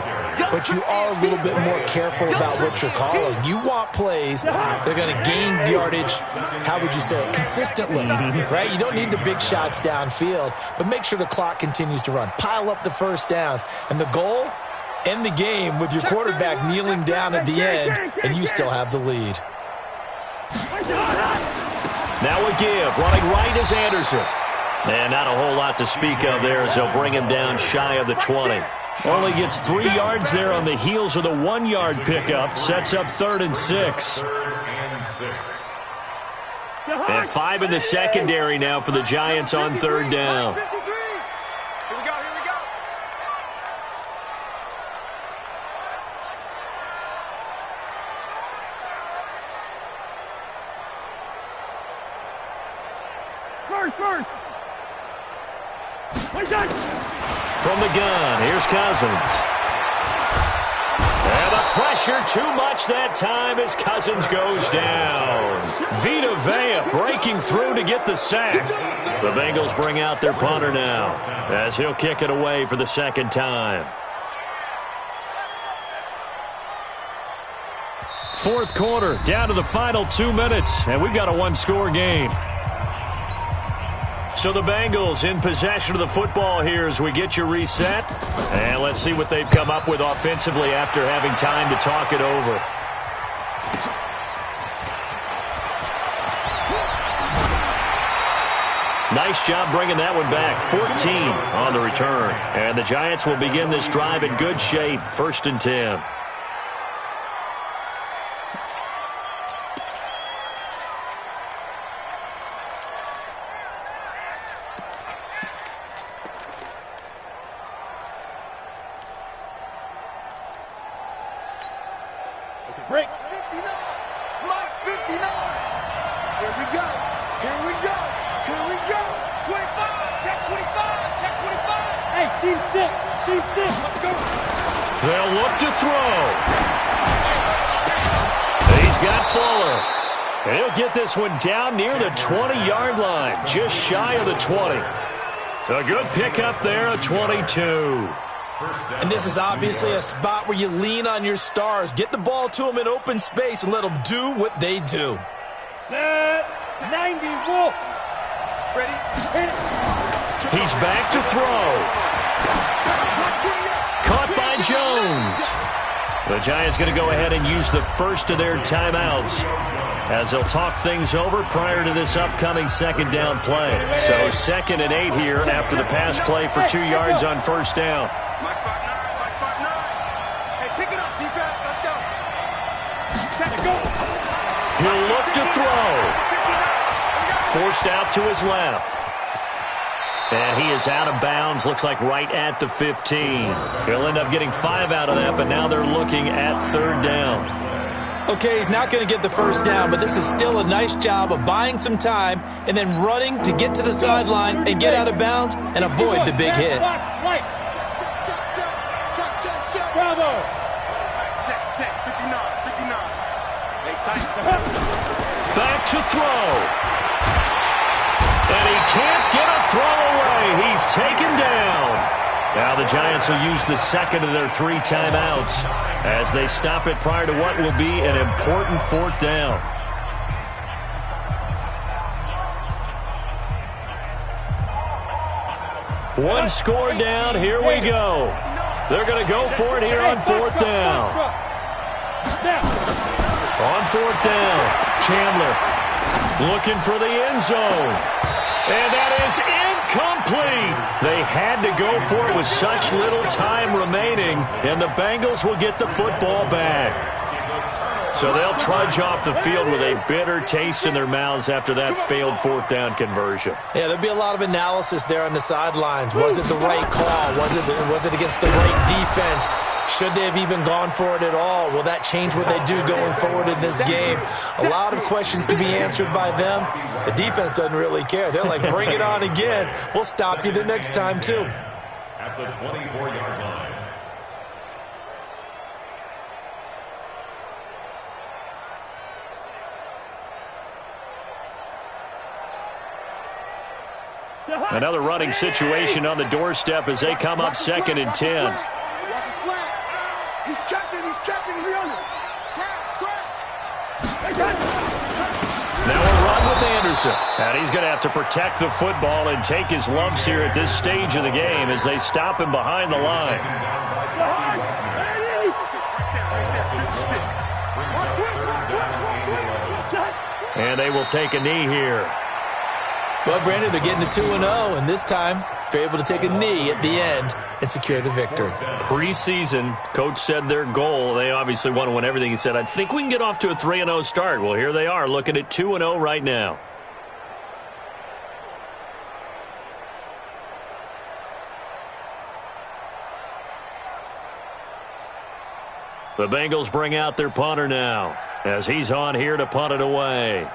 But you are a little bit more careful about what you're calling. You want plays that are going to gain yardage, how would you say it, consistently, right? You don't need the big shots downfield, but make sure the clock continues to run. Pile up the first downs, and the goal, end the game with your quarterback kneeling down at the end, and you still have the lead. Now a give. Running right is Anderson. And not a whole lot to speak of there as they'll bring him down shy of the 20. Only gets 3 yards there on the heels of the 1-yard pickup. Sets up 3rd and 6. And 5 in the secondary now for the Giants on 3rd down. From the gun, here's Cousins. And the pressure too much that time as Cousins goes down. Vita Vea breaking through to get the sack. The Bengals bring out their punter now as he'll kick it away for the 2nd time. 4th quarter, down to the final 2 minutes, and we've got a 1-score game. So the Bengals in possession of the football here as we get you reset. And let's see what they've come up with offensively after having time to talk it over. Nice job bringing that one back. 14 on the return. And the Giants will begin this drive in good shape. 1st and 10. Break. 59. March 59. Here we go. Here we go. Here we go. 25. Check 25. Check 25. Hey, team 6. Team 6. Let's go. They'll look to throw. He's got Fuller. And he'll get this one down near the 20-yard line, just shy of the 20. A good pickup there, a 22. And this is obviously a spot where you lean on your stars. Get the ball to them in open space and let them do what they do. Set. 90. Wolf. Ready. Hit it. He's back to throw. Caught by Jones. The Giants going to go ahead and use the first of their timeouts as they'll talk things over prior to this upcoming 2nd down play. So 2nd and 8 here after the pass play for 2 yards on 1st down. Mike 5-9. Hey, pick it up, defense. Let's go. Check it. Go. He'll look to throw. Forced out to his left. And he is out of bounds, looks like right at the 15. He'll end up getting 5 out of that, but now they're looking at 3rd down. Okay, he's not going to get the 1st down, but this is still a nice job of buying some time and then running to get to the sideline and get out of bounds and avoid the big hit. Bravo. Check. 59. Hey, tight. Back to throw. And he can't get a throw away. He's taken down. Now the Giants will use the 2nd of their 3 timeouts as they stop it prior to what will be an important 4th down. One score down. Here we go. They're going to go for it here on 4th down. On 4th down, Chandler looking for the end zone. And that is incomplete. They had to go for it with such little time remaining, and the Bengals will get the football back. So they'll trudge off the field with a bitter taste in their mouths after that failed 4th down conversion. Yeah, there'll be a lot of analysis there on the sidelines. Was it the right call? Was it against the right defense? Should they have even gone for it at all? Will that change what they do going forward in this game? A lot of questions to be answered by them. The defense doesn't really care. They're like, bring it on again. We'll stop you the next time, too. At the 24-yard line. Another running situation on the doorstep as they come up 2nd and 10. Watch the slant. He's checking, he's Now a run with Anderson. And he's going to have to protect the football and take his lumps here at this stage of the game as they stop him behind the line. And they will take a knee here. Well, Brandon, they're getting to 2-0, and this time they're able to take a knee at the end and secure the victory. Preseason, coach said their goal, they obviously want to win everything. He said, I think we can get off to a 3-0 start. Well, here they are looking at 2-0 right now. The Bengals bring out their punter now as he's on here to punt it away.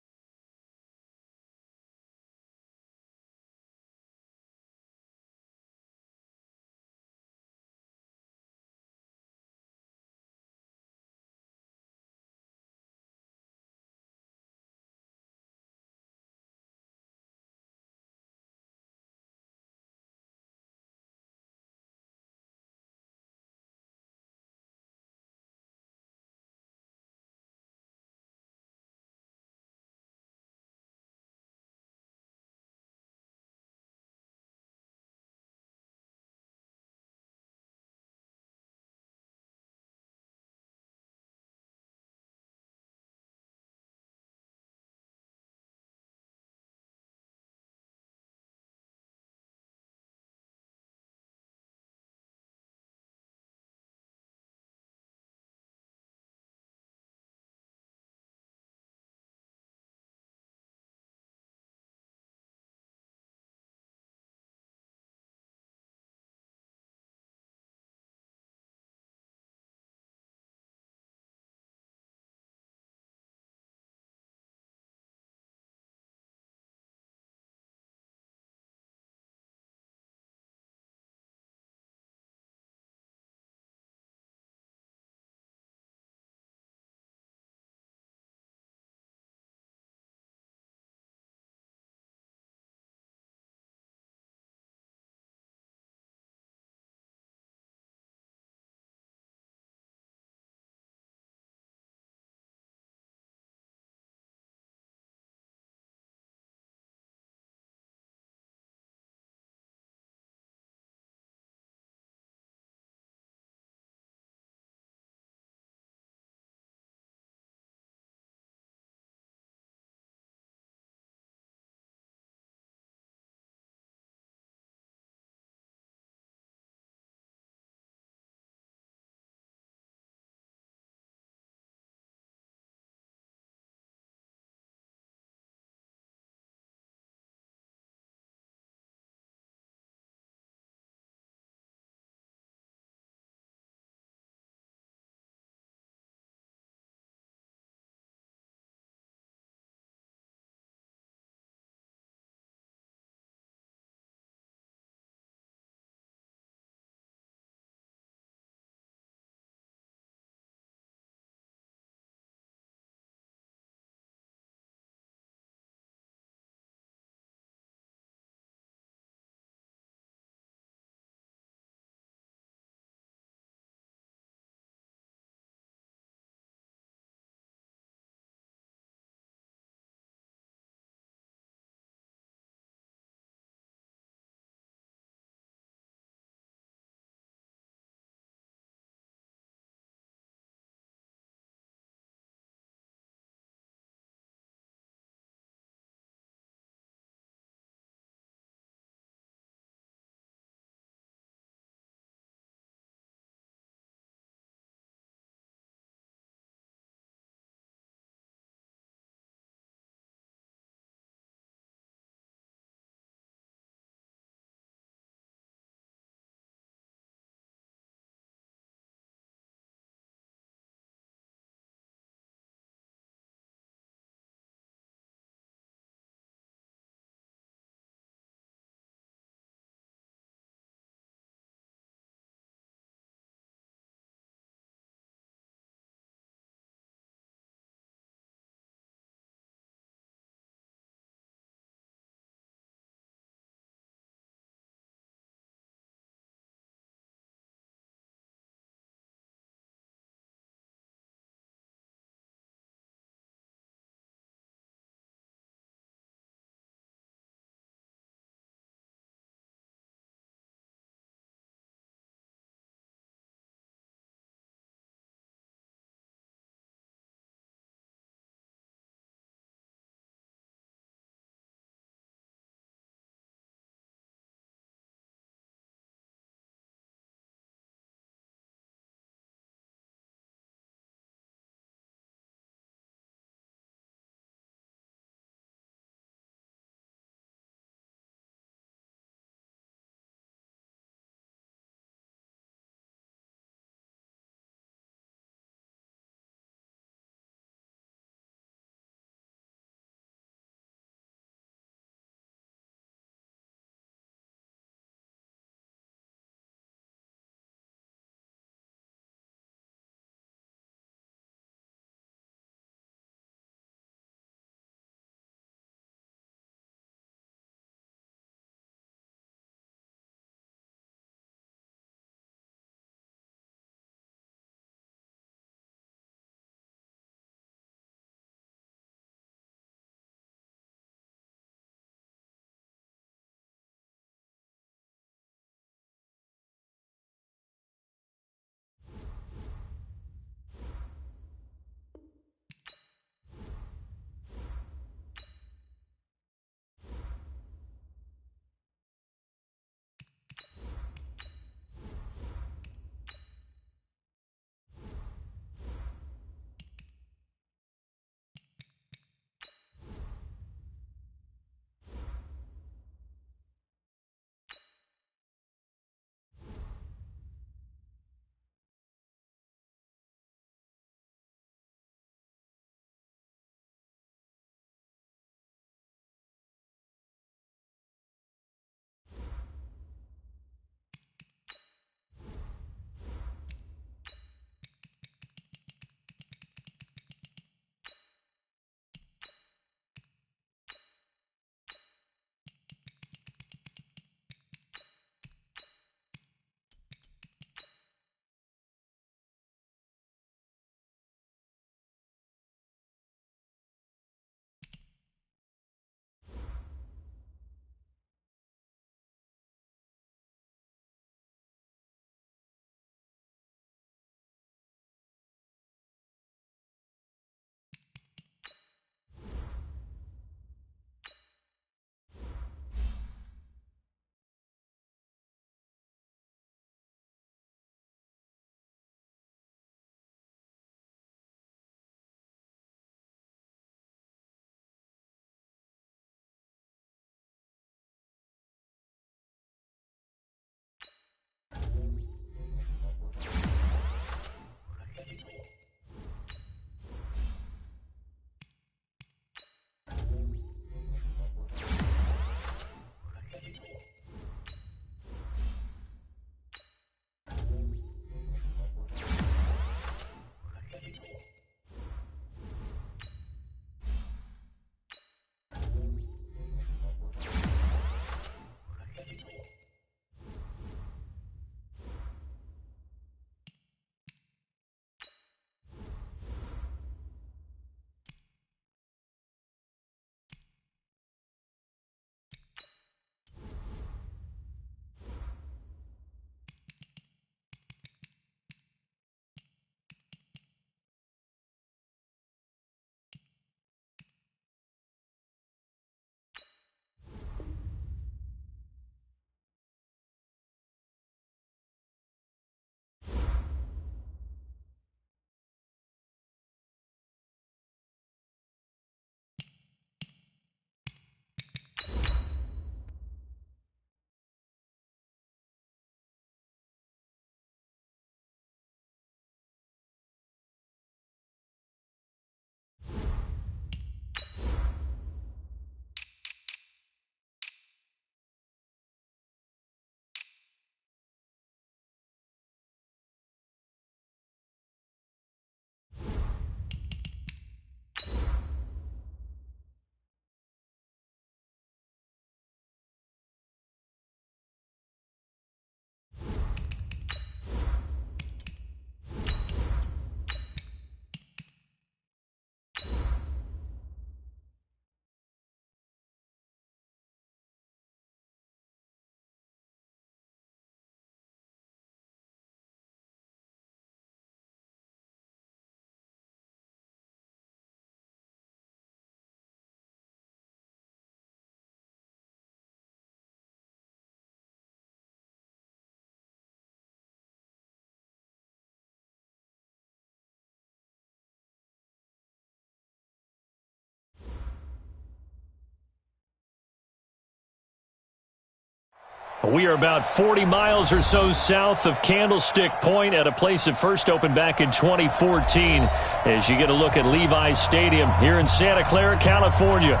We are about 40 miles or so south of Candlestick Point at a place that first opened back in 2014 as you get a look at Levi's Stadium here in Santa Clara, California.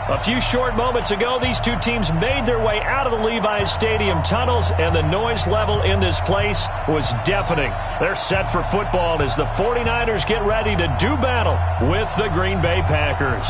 A few short moments ago, these two teams made their way out of the Levi's Stadium tunnels, and the noise level in this place was deafening. They're set for football as the 49ers get ready to do battle with the Green Bay Packers.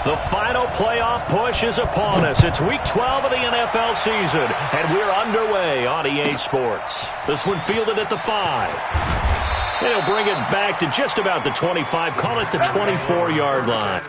The final playoff push is upon us. It's Week 12 of the NFL season, and we're underway on EA Sports. This one fielded at the 5. And he'll bring it back to just about the 25, call it the 24-yard line.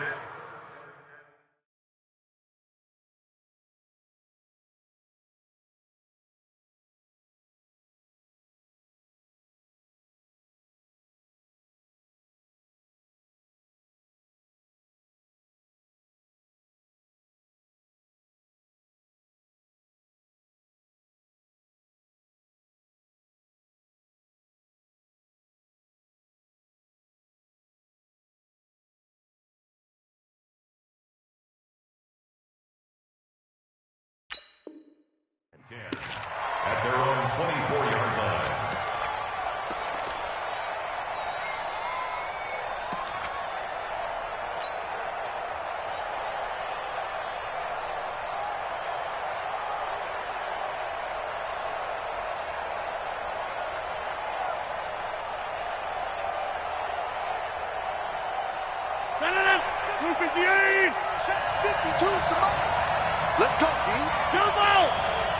At their own 24-yard line. Move 58! Check 52, come on! Let's go, team! Jump out!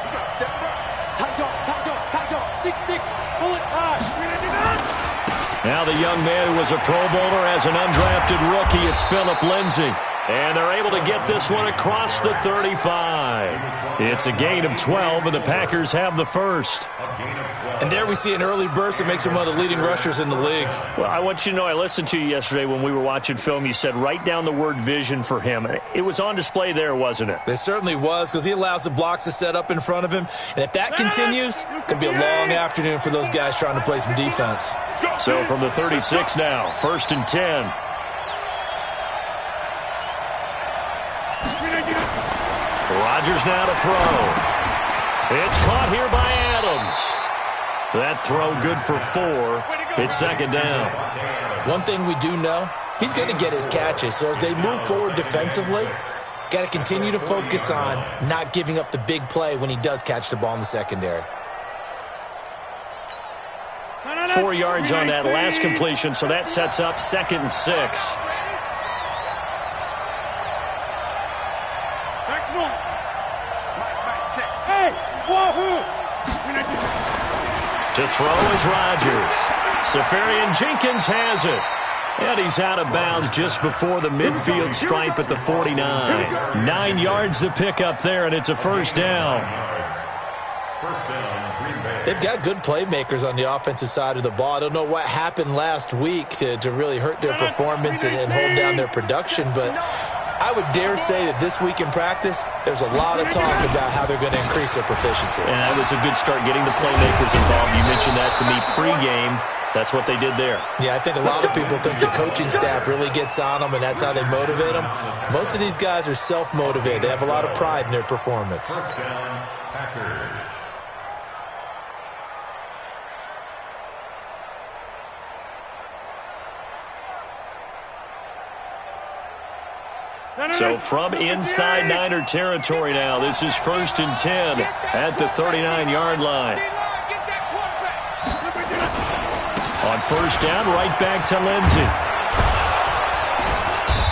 We got to step up. Tight dog, 6'6", pull it high. Now the young man who was a Pro Bowler as an undrafted rookie, it's Phillip Lindsay. And they're able to get this one across the 35. It's a gain of 12, and the Packers have the first. And there we see an early burst that makes him one of the leading rushers in the league. Well, I want you to know, I listened to you yesterday when we were watching film. You said write down the word vision for him. It was on display there, wasn't it? It certainly was, because he allows the blocks to set up in front of him. And if that continues, it could be a long afternoon for those guys trying to play some defense. So from the 36 now, 1st and 10. Rodgers now to throw. It's caught here by Adams. That throw good for 4. It's 2nd down. One thing we do know, he's going to get his catches. So as they move forward defensively, got to continue to focus on not giving up the big play when he does catch the ball in the secondary. 4 yards on that last completion, so that sets up 2nd and 6. To throw is Rodgers. Safarian Jenkins has it. And he's out of bounds just before the midfield stripe at the 49. 9 yards to pick up there, and it's a 1st down. They've got good playmakers on the offensive side of the ball. I don't know what happened last week to really hurt their performance and hold down their production, but I would dare say that this week in practice, there's a lot of talk about how they're going to increase their proficiency. And that was a good start, getting the playmakers involved. You mentioned that to me pregame. That's what they did there. Yeah, I think a lot of people think the coaching staff really gets on them, and that's how they motivate them. Most of these guys are self-motivated. They have a lot of pride in their performance. 1st down, Packers. So from inside Niner territory now, this is 1st and 10 at the 39-yard line. On 1st down, right back to Lindsay.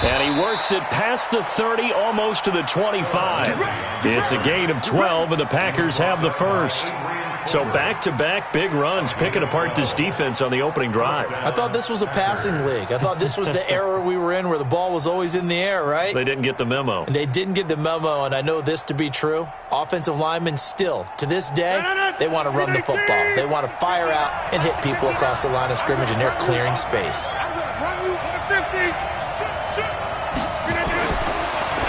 And he works it past the 30, almost to the 25. It's a gain of 12, and the Packers have the first. So back-to-back big runs, picking apart this defense on the opening drive. I thought this was a passing league. I thought this was the era we were in where the ball was always in the air, right? They didn't get the memo. And they didn't get the memo, and I know this to be true. Offensive linemen still, to this day, they want to run the football. They want to fire out and hit people across the line of scrimmage, and they're clearing space.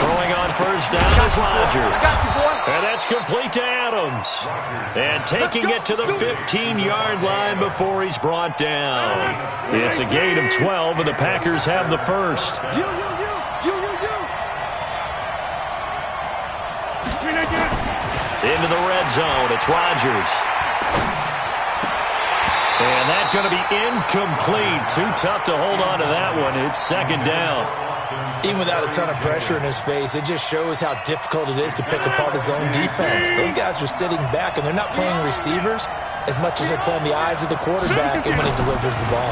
Throwing on first down is Rodgers. And that's complete to Adams. And taking it to the 15-yard line before he's brought down. It's a gain of 12, and the Packers have the first. Into the red zone, it's Rodgers. And that's going to be incomplete. Too tough to hold on to that one. It's second down. Even without a ton of pressure in his face, it just shows how difficult it is to pick apart his own defense. Those guys are sitting back, and they're not playing receivers as much as they're playing the eyes of the quarterback and when he delivers the ball.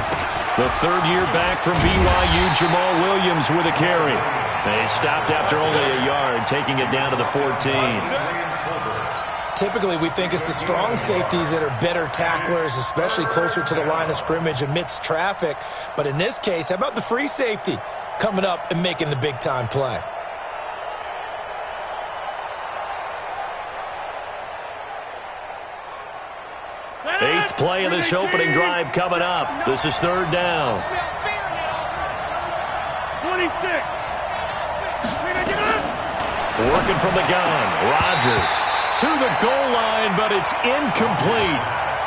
The third year back from BYU, Jamal Williams with a carry. They stopped after only a yard, taking it down to the 14. Typically, we think it's the strong safeties that are better tacklers, especially closer to the line of scrimmage amidst traffic. But in this case, how about the free safety coming up and making the big-time play? Eighth play of this opening drive coming up. This is third down. 26. Working from the gun, Rodgers to the goal line, but it's incomplete.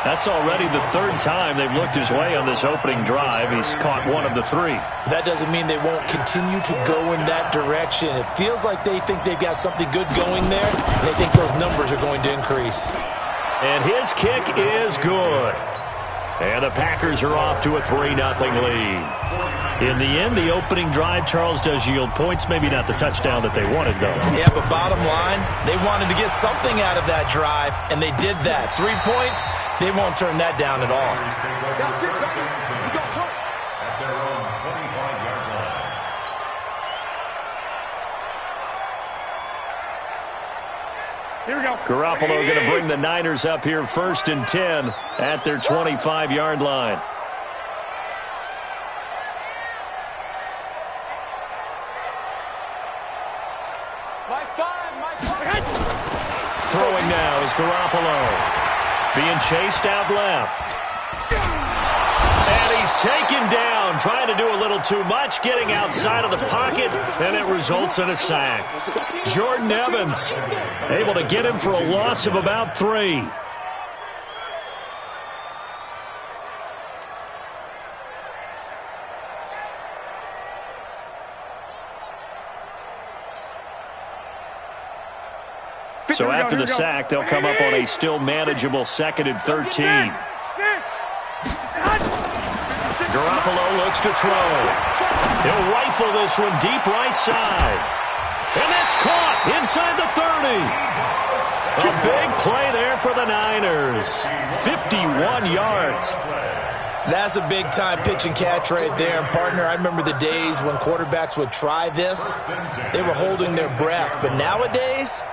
That's already the third time they've looked his way on this opening drive. He's caught one of the three. That doesn't mean they won't continue to go in that direction. It feels like they think they've got something good going there, and they think those numbers are going to increase. And his kick is good. And the Packers are off to a 3-0 lead. In the end, the opening drive, Charles, does yield points. Maybe not the touchdown that they wanted, though. Yeah, but bottom line, they wanted to get something out of that drive, and they did that. 3 points, they won't turn that down at all. At their own 25-yard line. Here we go. Garoppolo going to bring the Niners up here 1st and 10 at their 25-yard line. Throwing now is Garoppolo. Being chased out left. And he's taken down, trying to do a little too much, getting outside of the pocket, and it results in a sack. Jordan Evans able to get him for a loss of about 3. So after the sack, they'll come up on a still manageable 2nd and 13. Garoppolo looks to throw. He'll rifle this one deep right side. And that's caught inside the 30. A big play there for the Niners. 51 yards. That's a big-time pitch and catch right there. And, partner, I remember the days when quarterbacks would try this. They were holding their breath. But nowadays,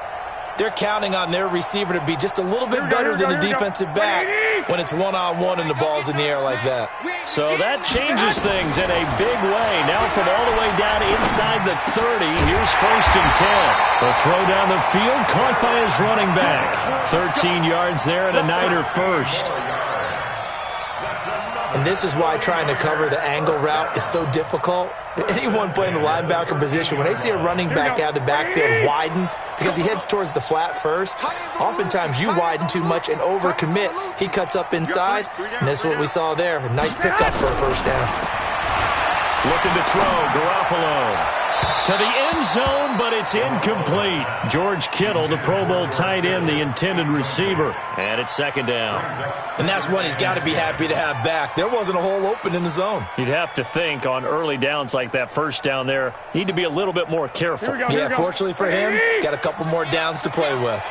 they're counting on their receiver to be just a little bit better than the defensive back when it's one-on-one and the ball's in the air like that. So that changes things in a big way. Now from all the way down inside the 30, here's 1st and 10. The throw down the field, caught by his running back. 13 yards there and a Niner first. And this is why trying to cover the angle route is so difficult. Anyone playing the linebacker position, when they see a running back out of the backfield widen because he heads towards the flat first, oftentimes you widen too much and overcommit. He cuts up inside, and that's what we saw there. A nice pickup for a first down. Looking to throw, Garoppolo. To the end zone, but it's incomplete. George Kittle, the Pro Bowl tight end, the intended receiver. And it's 2nd down. And that's one he's got to be happy to have back. There wasn't a hole open in the zone. You'd have to think on early downs like that first down there, need to be a little bit more careful. Yeah, fortunately for him, got a couple more downs to play with.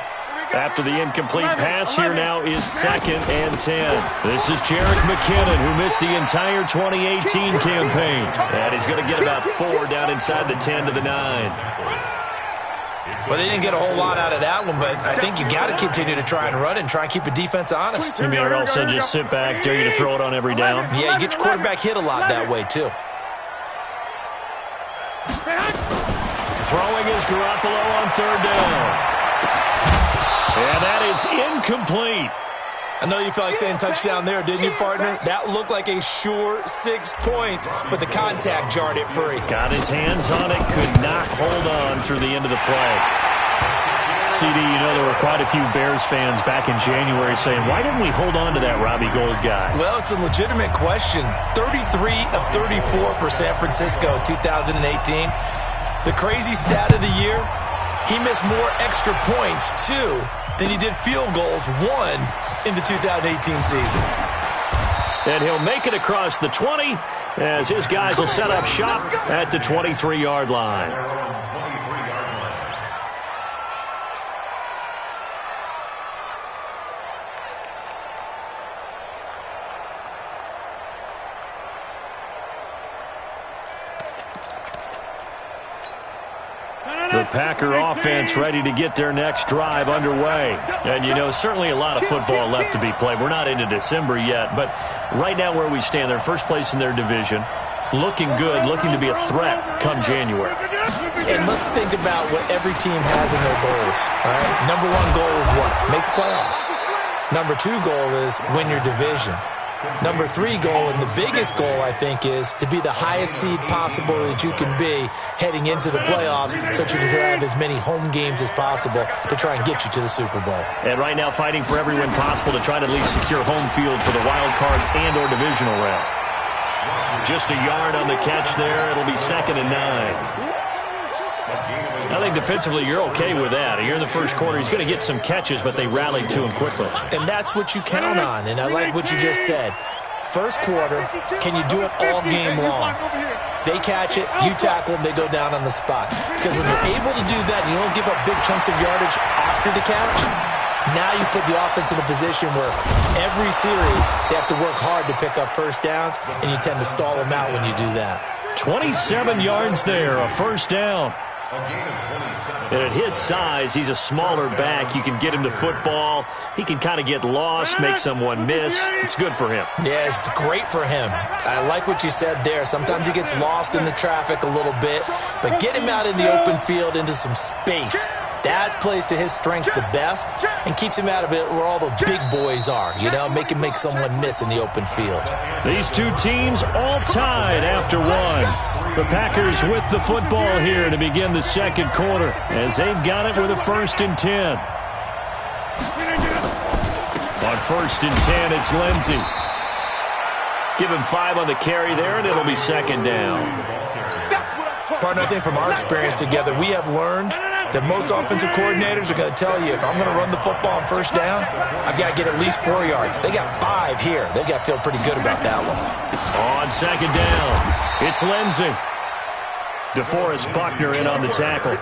After the incomplete pass, here now is 2nd and 10. This is Jerick McKinnon, who missed the entire 2018 campaign. And he's going to get about 4 down inside the 10 to the 9. Well, they didn't get a whole lot out of that one, but I think you got to continue to try and run it and try and keep the defense honest. You mean or also just sit back, dare you to throw it on every down? Yeah, you get your quarterback hit a lot that way, too. Throwing is Garoppolo on third down. And that is incomplete. I know you felt like saying touchdown there, didn't you, partner? That looked like a sure 6 points, but the contact jarred it free. Got his hands on it, could not hold on through the end of the play. CD, you know there were quite a few Bears fans back in January saying, why didn't we hold on to that Robbie Gould guy? Well, it's a legitimate question. 33 of 34 for San Francisco 2018. The crazy stat of the year, he missed more extra points, 2, than he did field goals, 1, in the 2018 season. And he'll make it across the 20 as his guys will set up shop at the 23-yard line. The Packer offense ready to get their next drive underway. And, you know, certainly a lot of football left to be played. We're not into December yet, but right now where we stand, they're first place in their division, looking good, looking to be a threat come January. And let's think about what every team has in their goals. All right? Number 1 goal is what? Make the playoffs. Number 2 goal is win your division. Number 3 goal, and the biggest goal, I think, is to be the highest seed possible that you can be heading into the playoffs so that you can have as many home games as possible to try and get you to the Super Bowl. And right now fighting for every win possible to try to at least secure home field for the wild card and or divisional round. Just a yard on the catch there. It'll be 2nd and 9. I think defensively you're okay with that. Here in the first quarter, he's going to get some catches, but they rallied to him quickly. And that's what you count on, and I like what you just said. First quarter, can you do it all game long? They catch it, you tackle them, they go down on the spot. Because when you're able to do that and you don't give up big chunks of yardage after the catch, now you put the offense in a position where every series they have to work hard to pick up first downs, and you tend to stall them out when you do that. 27 yards there, a first down. And at his size, he's a smaller back. You can get him to football. He can kind of get lost, make someone miss. It's good for him. Yeah, it's great for him. I like what you said there. Sometimes he gets lost in the traffic a little bit, but get him out in the open field into some space. That plays to his strengths the best and keeps him out of it where all the big boys are, you know, make him make someone miss in the open field. These two teams all tied after one. The Packers with the football here to begin the second quarter as they've got it with a 1st and 10. On 1st and 10, it's Lindsey. Give him 5 on the carry there, and it'll be 2nd down. Partner, I think from our experience together, we have learned that most offensive coordinators are going to tell you, if I'm going to run the football on 1st down, I've got to get at least 4 yards. They got 5 here. They've got to feel pretty good about that one. On 2nd down, it's Lindsey. DeForest Buckner in on the tackle.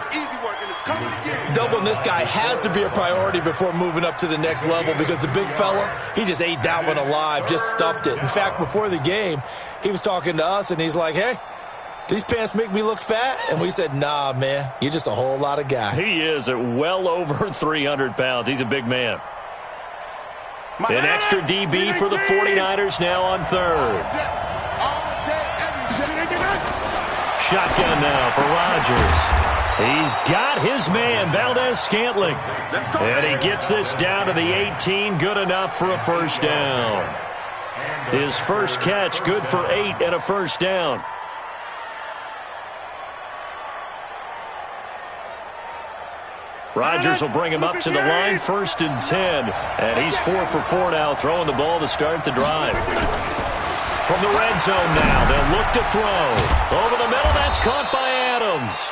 Doubling this guy has to be a priority before moving up to the next level because the big fella, he just ate that one alive, just stuffed it. In fact, before the game, he was talking to us, and he's like, hey, these pants make me look fat? And we said, nah, man, you're just a whole lot of guy. He is at well over 300 pounds. He's a big man. An extra DB for the 49ers now on 3rd. Shotgun now for Rodgers. He's got his man, Valdez-Scantling. And he gets this down to the 18, good enough for a 1st down. His first catch, good for 8 and a 1st down. Rodgers will bring him up to the line, 1st and 10. And he's 4 for 4 now, throwing the ball to start the drive. From the red zone now, they'll look to throw. Over the middle, that's caught by Adams.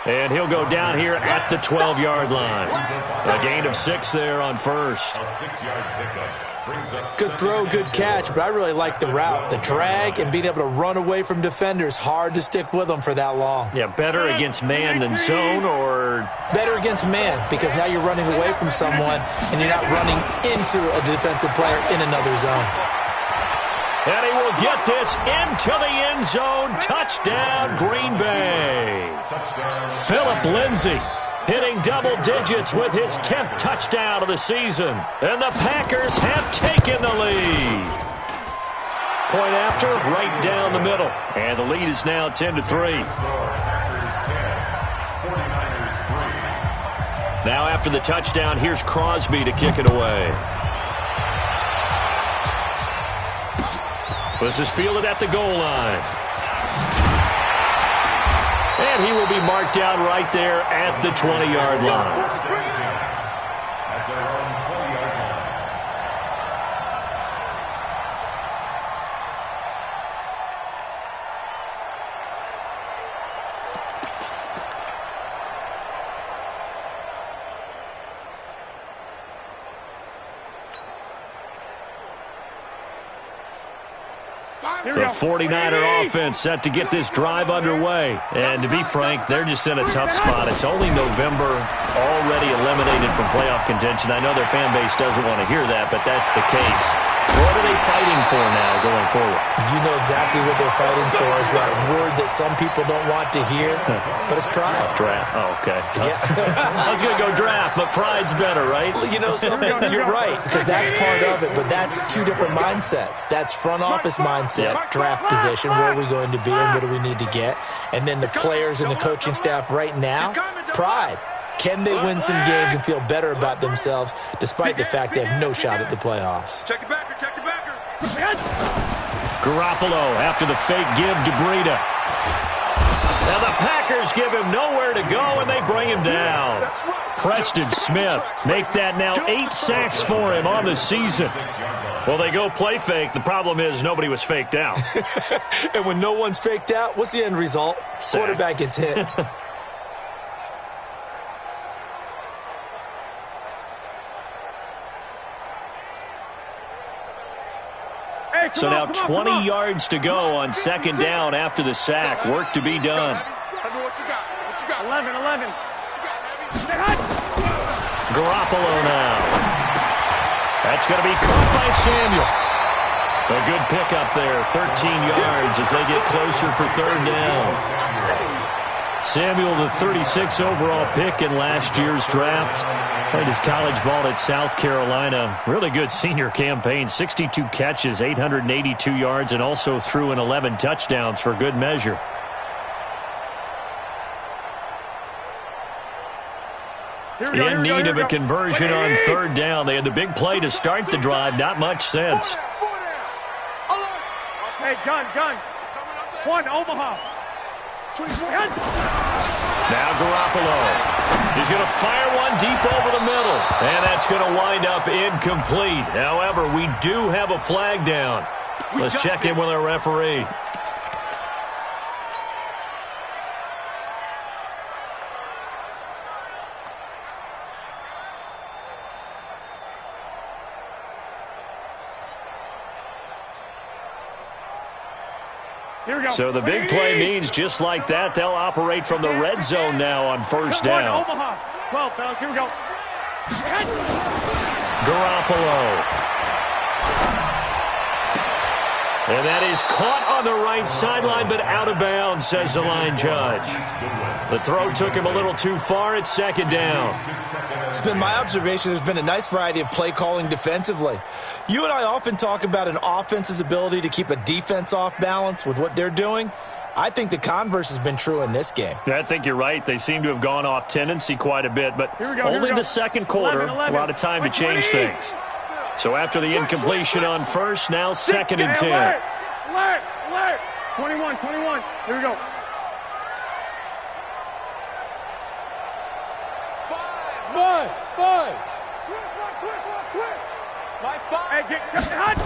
And he'll go down here at the 12-yard line. A gain of 6 there on 1st. A 6-yard pickup. Good throw, good catch, but I really like the route. The drag and being able to run away from defenders, hard to stick with them for that long. Yeah, better against man than zone, or? Better against man, because now you're running away from someone and you're not running into a defensive player in another zone. And he will get this into the end zone. Touchdown, Green Bay. Phillip Lindsay hitting double digits with his 10th touchdown of the season. And the Packers have taken the lead. Point after, right down the middle. And the lead is now 10-3. Now after the touchdown, here's Crosby to kick it away. This is fielded at the goal line. And he will be marked down right there at the 20-yard line. The 49er offense set to get this drive underway. And to be frank, they're just in a tough spot. It's only November, already eliminated from playoff contention. I know their fan base doesn't want to hear that, but that's the case. What are they fighting for now going forward? You know exactly what they're fighting for is that word that some people don't want to hear, but it's pride. Draft. Oh, okay. Yeah. I was going to go draft, but pride's better, right? You know something? You're right, because that's part of it, but that's two different mindsets. That's front office mindset, draft position, where are we going to be and what do we need to get? And then the players and the coaching staff right now, pride. Can they win some games and feel better about themselves despite the fact they have no shot at the playoffs? Check the backer, check the backer. Garoppolo after the fake give to Breida. Now the Packers give him nowhere to go, and they bring him down. Preston Smith make that now 8 sacks for him on the season. Well, they go play fake. The problem is nobody was faked out. And when no one's faked out, what's the end result? Sack. Quarterback gets hit. So now 20 yards to go on second down after the sack. Work to be done. 11. Garoppolo now. That's going to be caught by Samuel. A good pickup there, 13 yards as they get closer for third down. Samuel, the 36 overall pick in last year's draft. Played his college ball at South Carolina. Really good senior campaign, 62 catches, 882 yards, and also threw in 11 touchdowns for good measure. In need of a conversion on third down. They had the big play to start the drive. Not much sense. Hey, gun. One, Omaha. Now Garoppolo. He's going to fire one deep over the middle. And that's going to wind up incomplete. However, we do have a flag down. Let's check in with our referee. So the big play means just like that, they'll operate from the red zone now on first down. 12, fellas, here we go. Garoppolo. And that is caught on the right sideline, but out of bounds, says the line judge. The throw took him a little too far. It's second down. It's been my observation there's been a nice variety of play calling defensively. You and I often talk about an offense's ability to keep a defense off balance with what they're doing. I think the converse has been true in this game. I think you're right. They seem to have gone off tendency quite a bit, but only the second quarter, 11. A lot of time to change things. So after the incompletion on first, now second and 10. Alert. 21. Here we go. 5. Hey, get hot.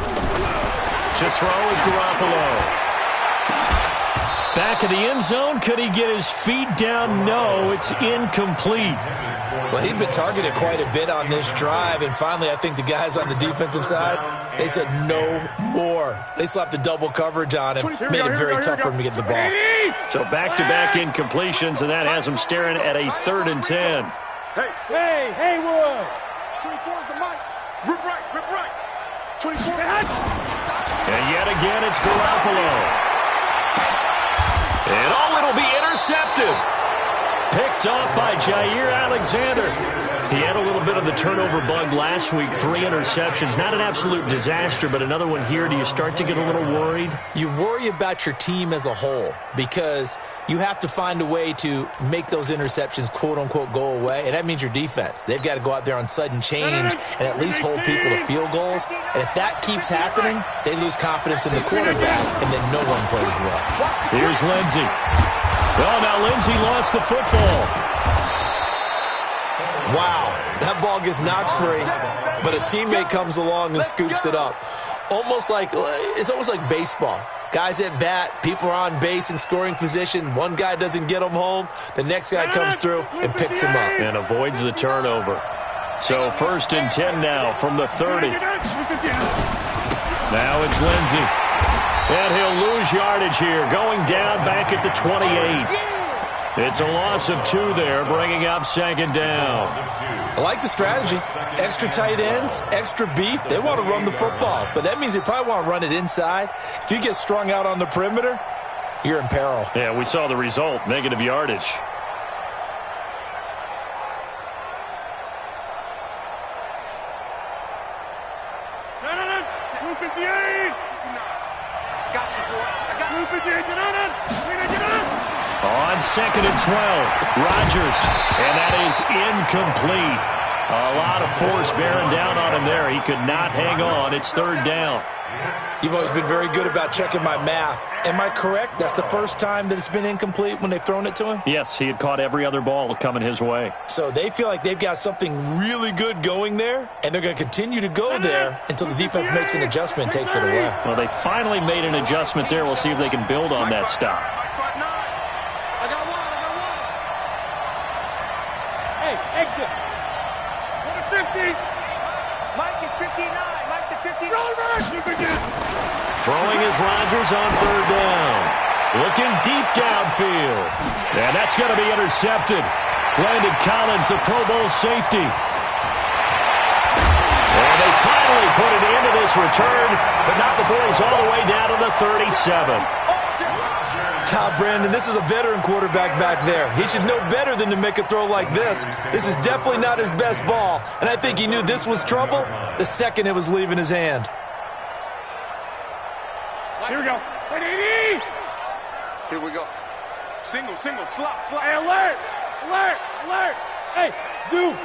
To throw is Garoppolo. Back of the end zone. Could he get his feet down? No, it's incomplete. Well, he'd been targeted quite a bit on this drive, and finally I think the guys on the defensive side, they said no more. They slapped the double coverage on him, made it very tough for him to get the ball. So back-to-back incompletions, and that has him staring at a 3rd and 10. Hey, Haywood. 24 is the mic. Rip right. 24. And yet again, it's Garoppolo. And it'll be intercepted. Picked off by Jair Alexander. He had a little bit of the turnover bug last week, 3 interceptions. Not an absolute disaster, but another one here. Do you start to get a little worried? You worry about your team as a whole because you have to find a way to make those interceptions, quote-unquote, go away, and that means your defense. They've got to go out there on sudden change and at least hold people to field goals, and if that keeps happening, they lose confidence in the quarterback, and then no one plays well. Here's Lindsey. Well, now Lindsey lost the football. Wow, that ball gets knocked free, but a teammate comes along and scoops it up. It's almost like baseball. Guys at bat, people are on base in scoring position. One guy doesn't get them home. The next guy comes through and picks him up. And avoids the turnover. So 1st and 10 now from the 30. Now it's Lindsey. And he'll lose yardage here, going down back at the 28. It's a loss of 2 there, bringing up 2nd down. I like the strategy. Extra tight ends, extra beef. They want to run the football, but that means they probably want to run it inside. If you get strung out on the perimeter, you're in peril. Yeah, we saw the result, negative yardage. On 2nd and 12, Rodgers, and that is incomplete. A lot of force bearing down on him there. He could not hang on. It's 3rd down. You've always been very good about checking my math. Am I correct? That's the first time that it's been incomplete when they've thrown it to him? Yes, he had caught every other ball coming his way. So they feel like they've got something really good going there, and they're going to continue to go there until the defense makes an adjustment and takes it away. Well, they finally made an adjustment there. We'll see if they can build on that stop. Exit. Go to 50. Mike is 59. Mike to 59. Throwing is Rodgers on 3rd down. Looking deep downfield. And that's going to be intercepted. Landon Collins, the Pro Bowl safety. And they finally put it into this return, but not before he's all the way down to the 37. Brandon, this is a veteran quarterback back there. He should know better than to make a throw like this. This is definitely not his best ball, and I think he knew this was trouble the second it was leaving his hand. Here we go. 180. Here we go. Single, slot. Hey, alert. Hey, zoom.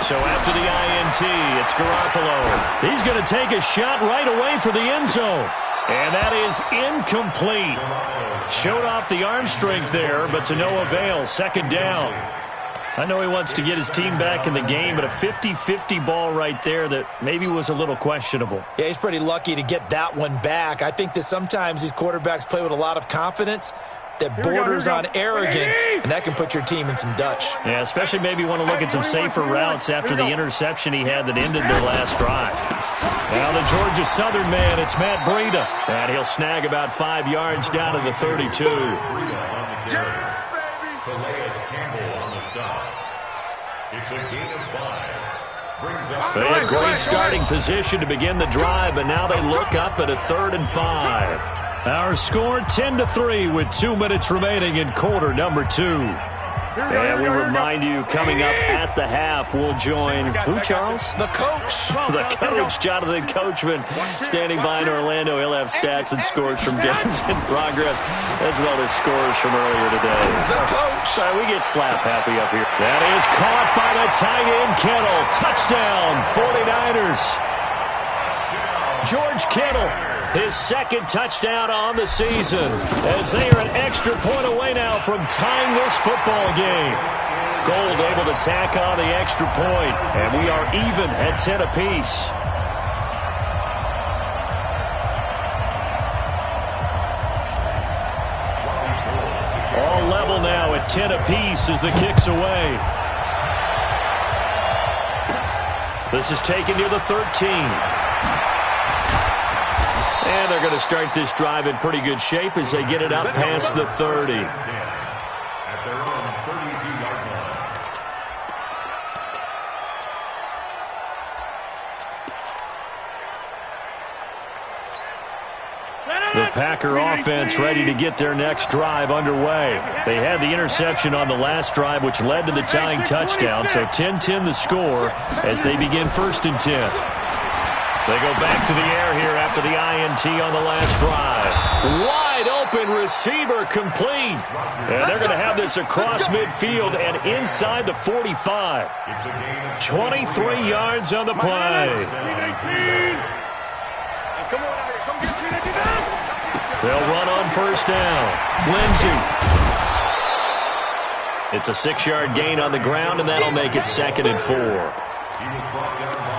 So after the INT, it's Garoppolo. He's going to take a shot right away for the end zone. And that is incomplete. Showed off the arm strength there, but to no avail. 2nd down. I know he wants to get his team back in the game, but a 50-50 ball right there that maybe was a little questionable. Yeah, he's pretty lucky to get that one back. I think that sometimes these quarterbacks play with a lot of confidence that borders on arrogance, and that can put your team in some Dutch. Yeah, especially maybe want to look at some safer routes after the interception he had that ended their last drive. Now the Georgia Southern man, it's Matt Breida. And he'll snag about 5 yards down to the 32. They had great starting position to begin the drive, but now they look up at a 3rd and 5. Our score 10-3 with 2 minutes remaining in quarter number 2. And we remind you, coming up at the half, we'll join who, Charles? The coach. The coach, Jonathan Coachman, standing by in Orlando. He'll have stats and scores from games in progress, as well as scores from earlier today. The coach. Sorry, we get slap happy up here. That is caught by the tight end, Kittle. Touchdown, 49ers. George Kittle, his 2nd touchdown on the season, as they are an extra point away now from tying this football game. Gold able to tack on the extra point, and we are even at 10 apiece. All level now at 10 apiece as the kick's away. This is taken near the 13. And they're going to start this drive in pretty good shape as they get it up past the 30. At their own 32-yard line. The Packer offense ready to get their next drive underway. They had the interception on the last drive, which led to the tying touchdown. So 10-10 the score as they begin 1st and 10. They go back to the air here after the INT on the last drive. Wide open receiver complete. And they're going to have this across midfield and inside the 45. 23 yards on the play. They'll run on 1st down. Lindsey. It's a 6-yard gain on the ground, and that'll make it 2nd and 4.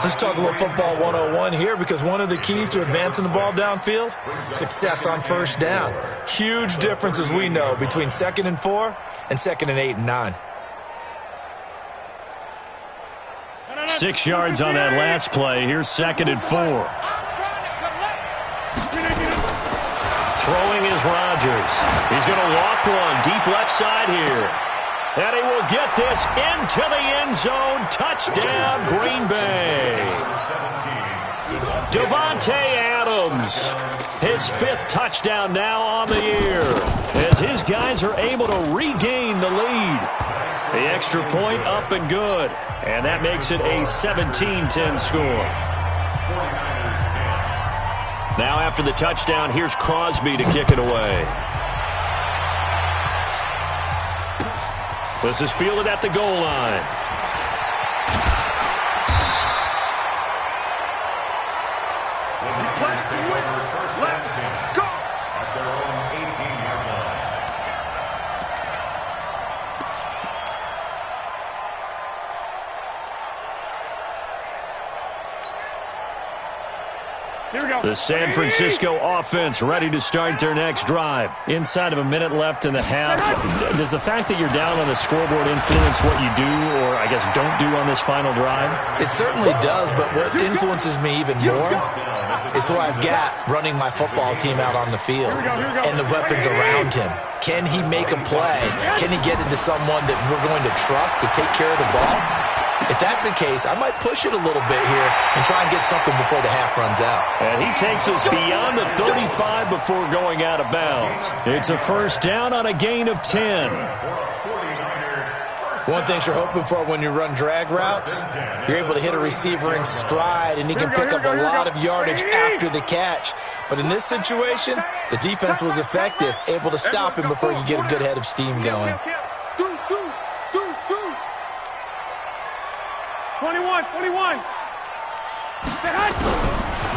Let's talk a little football 101 here, because one of the keys to advancing the ball downfield, success on 1st down. Huge difference, as we know, between 2nd and 4 and 2nd and 8 and 9. 6 yards on that last play. Here's 2nd and 4. Throwing is Rodgers. He's going to loft one deep left side here. And he will get this into the end zone. Touchdown, Green Bay. Davante Adams, his 5th touchdown now on the year, as his guys are able to regain the lead. The extra point up and good. And that makes it a 17-10 score. Now after the touchdown, here's Crosby to kick it away. This is fielded at the goal line. Let's go. At their own 18-yard line. Here we go. The San Francisco offense ready to start their next drive. Inside of a minute left in the half. Does the fact that you're down on the scoreboard influence what you do, or I guess don't do on this final drive? It certainly does, but what influences me even more is who I've got running my football team out on the field and the weapons around him. Can he make a play? Can he get into someone that we're going to trust to take care of the ball? If that's the case, I might push it a little bit here and try and get something before the half runs out. And he takes us beyond the 35 before going out of bounds. It's a 1st down on a gain of 10. One thing you're hoping for when you run drag routes, you're able to hit a receiver in stride, and he can pick up a lot of yardage after the catch. But in this situation, the defense was effective, able to stop him before you get a good head of steam going. 21.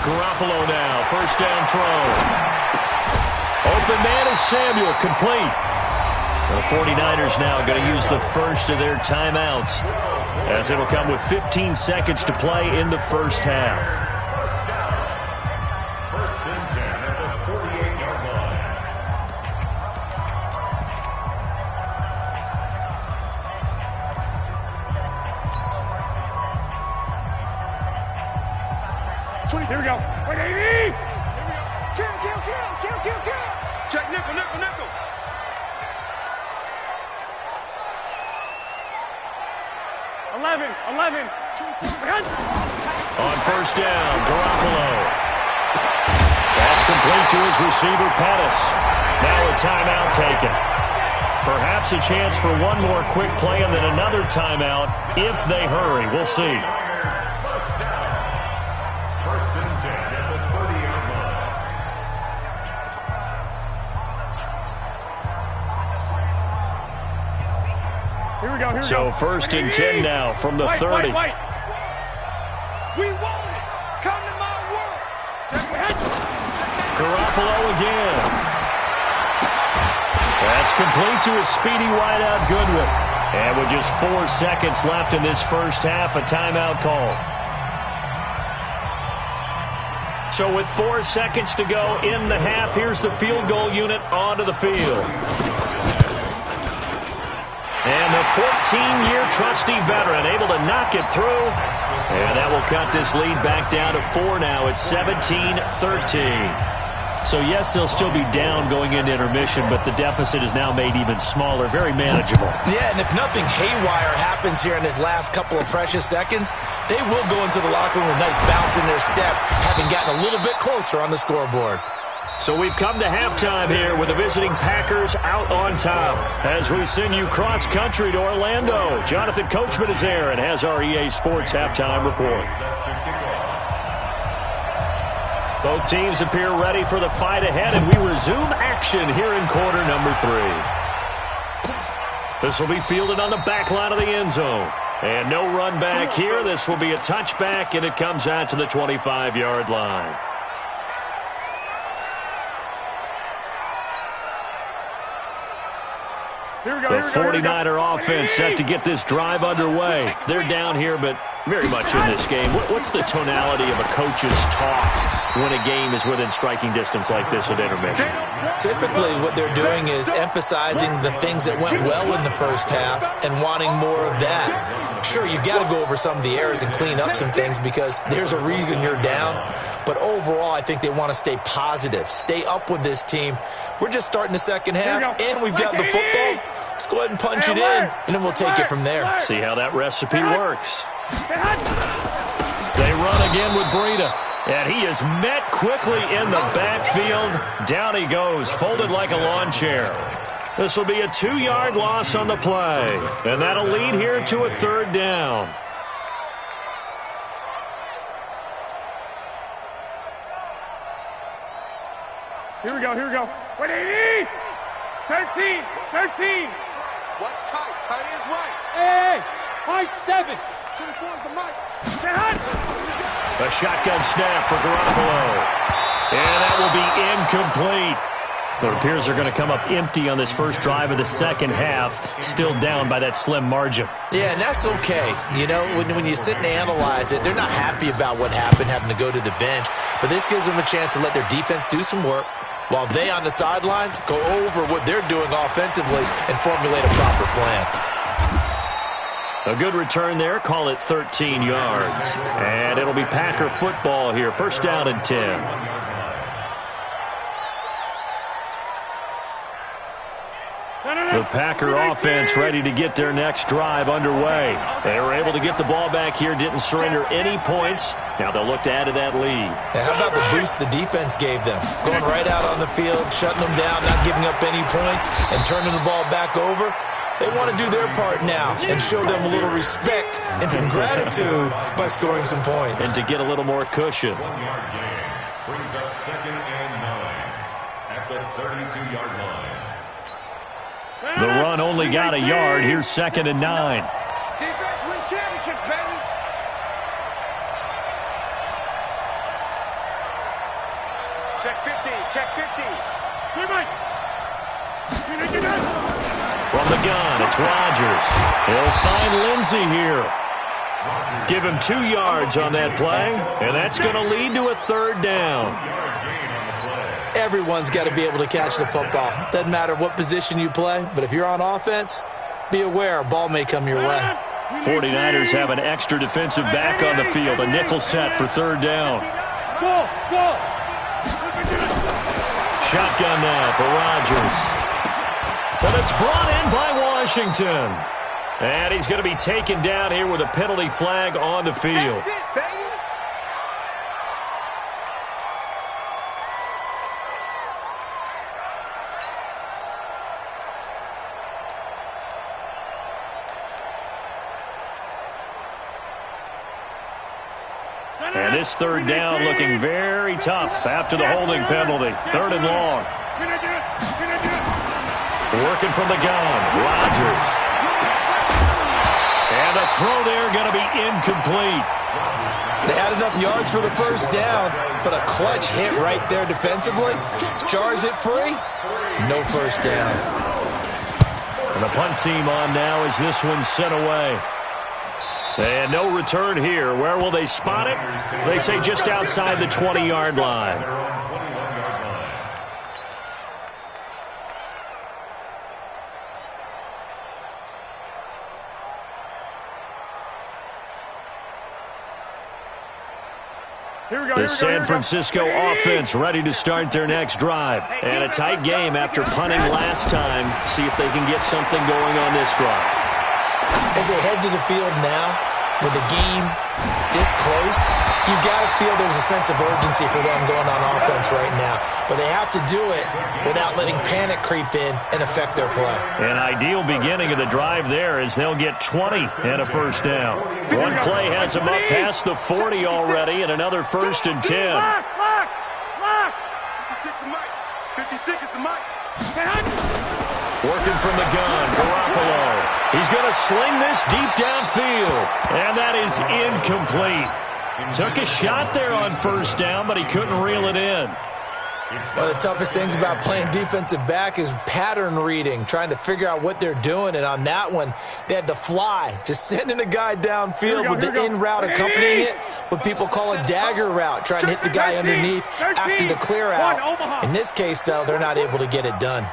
Garoppolo now, 1st down throw. Open man is Samuel, complete. The 49ers now going to use the first of their timeouts, as it'll come with 15 seconds to play in the 1st half. 1st and 10 at the 48-yard line. Here we go. Wait, 80. Kill. Check nickel. 11. On 1st down, Garoppolo. That's complete to his receiver, Pettis. Now a timeout taken. Perhaps a chance for one more quick play and then another timeout if they hurry. We'll see. 1st and 10 at the 30-yard line. Here we go. So 1st and 10 now from the 30. Wait. We want it. Come to my world. Garoppolo again. That's complete to his speedy wideout Goodwin. And with just 4 seconds left in this 1st half, a timeout call. So with 4 seconds to go in the half, here's the field goal unit onto the field. And the 14-year trusty veteran able to knock it through. And that will cut this lead back down to 4 now. It's 17-13. So, yes, they'll still be down going into intermission, but the deficit is now made even smaller, very manageable. Yeah, and if nothing haywire happens here in his last couple of precious seconds, they will go into the locker room with a nice bounce in their step, having gotten a little bit closer on the scoreboard. So we've come to halftime here with the visiting Packers out on top. As we send you cross-country to Orlando, Jonathan Coachman is there and has our EA Sports halftime report. Both teams appear ready for the fight ahead, and we resume action here in quarter number 3. This will be fielded on the back line of the end zone. And no run back here. This will be a touchback, and it comes out to the 25-yard line. The 49er offense set to get this drive underway. They're down here, but very much in this game. What's the tonality of a coach's talk when a game is within striking distance like this at intermission? Typically, what they're doing is emphasizing the things that went well in the first half and wanting more of that. Sure, you've got to go over some of the errors and clean up some things because there's a reason you're down. But overall, I think they want to stay positive, stay up with this team. We're just starting the second half, and we've got the football. Let's go ahead and punch it in, and then we'll take it from there. See how that recipe works. They run again with Breida. And he is met quickly in the backfield. Down he goes, folded like a lawn chair. This will be a 2-yard loss on the play. And that'll lead here to a third down. Here we go. 180! 13! What's tight? Tight is right. Hey! High 7! 24 is the mic. A shotgun snap for Garoppolo. And that will be incomplete. It appears they're going to come up empty on this first drive of the second half, still down by that slim margin. Yeah, and that's okay. You know, when you sit and analyze it, they're not happy about what happened, having to go to the bench. But this gives them a chance to let their defense do some work while they on the sidelines go over what they're doing offensively and formulate a proper plan. A good return there. Call it 13 yards. And it'll be Packer football here. First down and 10. The Packer offense ready to get their next drive underway. They were able to get the ball back here, didn't surrender any points. Now they'll look to add to that lead. And how about the boost the defense gave them? Going right out on the field, shutting them down, not giving up any points, and turning the ball back over. They want to do their part now and show them a little respect and some gratitude by scoring some points. And to get a little more cushion. 1-yard gain brings up 2nd and 9 at the 32-yard line. The run only got a yard. Here's 2nd and 9. Defense wins championships, baby. Check 50. Check 50. From the gun, it's Rodgers. He'll find Lindsey here. Give him 2 yards on that play, and that's going to lead to a third down. Everyone's got to be able to catch the football. Doesn't matter what position you play, but if you're on offense, be aware a ball may come your way. 49ers have an extra defensive back on the field, a nickel set for third down. Shotgun now for Rodgers. But it's brought in by Washington. And he's going to be taken down here with a penalty flag on the field. That's it, baby. And this third down looking very tough after the holding penalty. 3rd and long. Working from the gun, Rodgers. And the throw there going to be incomplete. They had enough yards for the first down, but a clutch hit right there defensively. Jars it free. No first down. And the punt team on now as this one's sent away. And no return here. Where will they spot it? They say just outside the 20-yard line. The San Francisco offense ready to start their next drive. And a tight game after punting last time. See if they can get something going on this drive. As they head to the field now, with the game this close, you've got to feel there's a sense of urgency for them going on offense right now. But they have to do it without letting panic creep in and affect their play. An ideal beginning of the drive there as they'll get 20 and a first down. One play has them up past the 40 already and another 1st and 10. Lock! 56 the mic. 56 is the mic. Working from the gun, Garoppolo. He's going to sling this deep downfield, and that is incomplete. Took a shot there on 1st down, but he couldn't reel it in. One of the toughest things about playing defensive back is pattern reading, trying to figure out what they're doing. And on that one, they had the fly, just sending a guy downfield with the in route accompanying it, what people call a dagger route, trying to hit the guy underneath after the clear out. In this case, though, they're not able to get it done.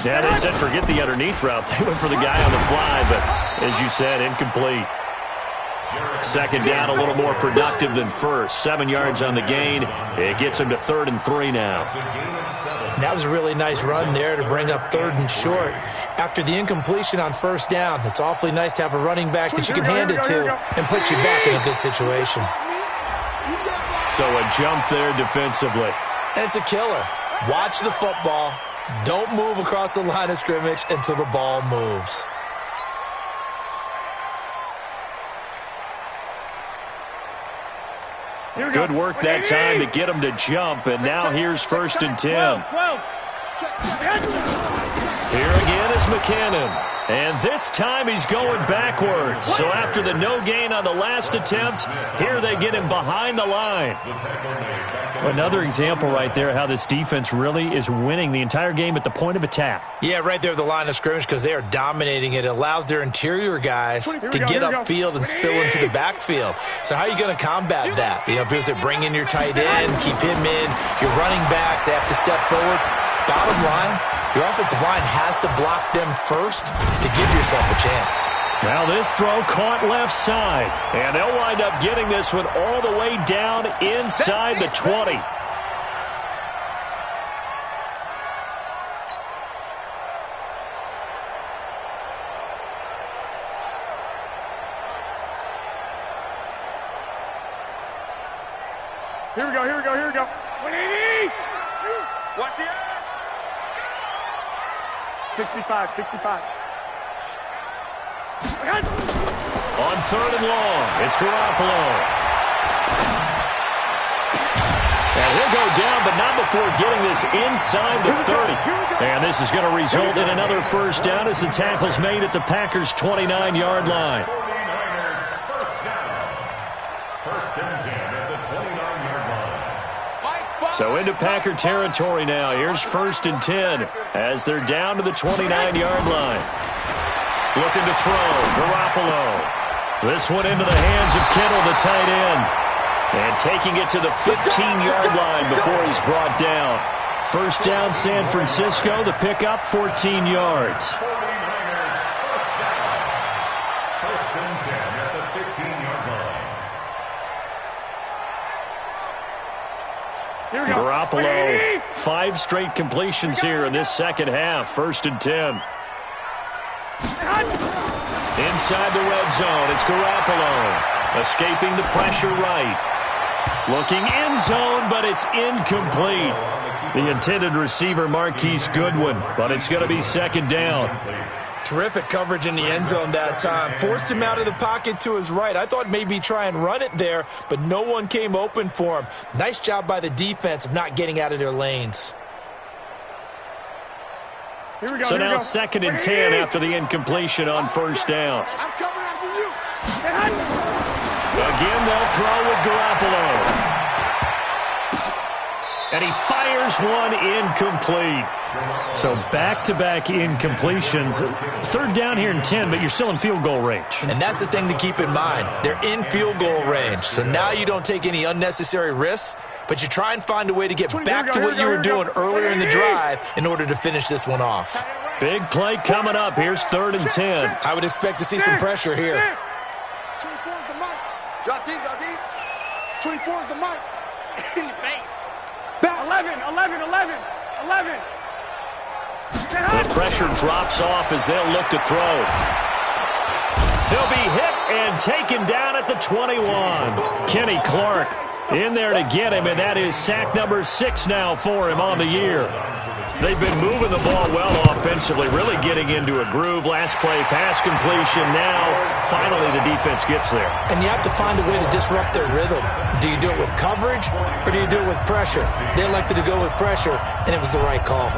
Yeah, they said forget the underneath route. They went for the guy on the fly, but as you said, incomplete. 2nd down, a little more productive than 1st. 7 yards on the gain. It gets him to 3rd and 3 now. And that was a really nice run there to bring up 3rd and short. After the incompletion on 1st down, it's awfully nice to have a running back that you can hand it to and put you back in a good situation. So a jump there defensively. And it's a killer. Watch the football. Don't move across the line of scrimmage until the ball moves. Good work that time to get him to jump, and now here's 1st and 10. Here again is McKinnon. And this time he's going backwards. So after the no gain on the last attempt, here they get him behind the line. Another example right there how this defense really is winning the entire game at the point of attack. Yeah, right there at the line of scrimmage because they are dominating it. It allows their interior guys to get upfield and spill into the backfield. So how are you going to combat that? You know, people say bring in your tight end, keep him in. Your running backs, they have to step forward. Bottom line, your offensive line has to block them first to give yourself a chance. Now this throw caught left side, and they'll wind up getting this one all the way down inside the 20. Here we go. 180! Watch the end. 65. On 3rd and long, it's Garoppolo. And he'll go down, but not before getting this inside the 30. And this is going to result in another 1st down as the tackle's made at the Packers' 29-yard line. 1st and 10 at the 29-yard line. So into Packer territory now. Here's 1st and 10 as they're down to the 29-yard line. Looking to throw, Garoppolo. This one into the hands of Kittle, the tight end. And taking it to the 15-yard line before he's brought down. 1st down, San Francisco. The pickup, 14 yards. 1st and 10 at the 15-yard line. Garoppolo, 5 straight completions here in this second half. 1st and 10. Inside the red zone, it's Garoppolo. Escaping the pressure right. Looking end zone, but it's incomplete. The intended receiver, Marquise Goodwin, but it's going to be 2nd down. Terrific coverage in the end zone that time. Forced him out of the pocket to his right. I thought maybe try and run it there, but no one came open for him. Nice job by the defense of not getting out of their lanes. So now 2nd and 10 after the incompletion on 1st down. I'm coming after you. Again, they'll throw with Garoppolo. And he fires one incomplete. So back-to-back incompletions. 3rd down here and 10, but you're still in field goal range. And that's the thing to keep in mind. They're in field goal range. So now you don't take any unnecessary risks, but you try and find a way to get back to what you were doing earlier in the drive in order to finish this one off. Big play coming up. Here's 3rd and 10. I would expect to see some pressure here. 24 is the mic. Drop deep. 24 is the mic. In your face. 11. The pressure drops off as they'll look to throw. He'll be hit, and taken down at the 21. Kenny Clark in there to get him, and that is sack number 6 now for him on the year. They've been moving the ball well offensively, really getting into a groove. Last play, pass completion. Now, finally, the defense gets there. And you have to find a way to disrupt their rhythm. Do you do it with coverage, or do you do it with pressure? They elected to go with pressure, and it was the right call.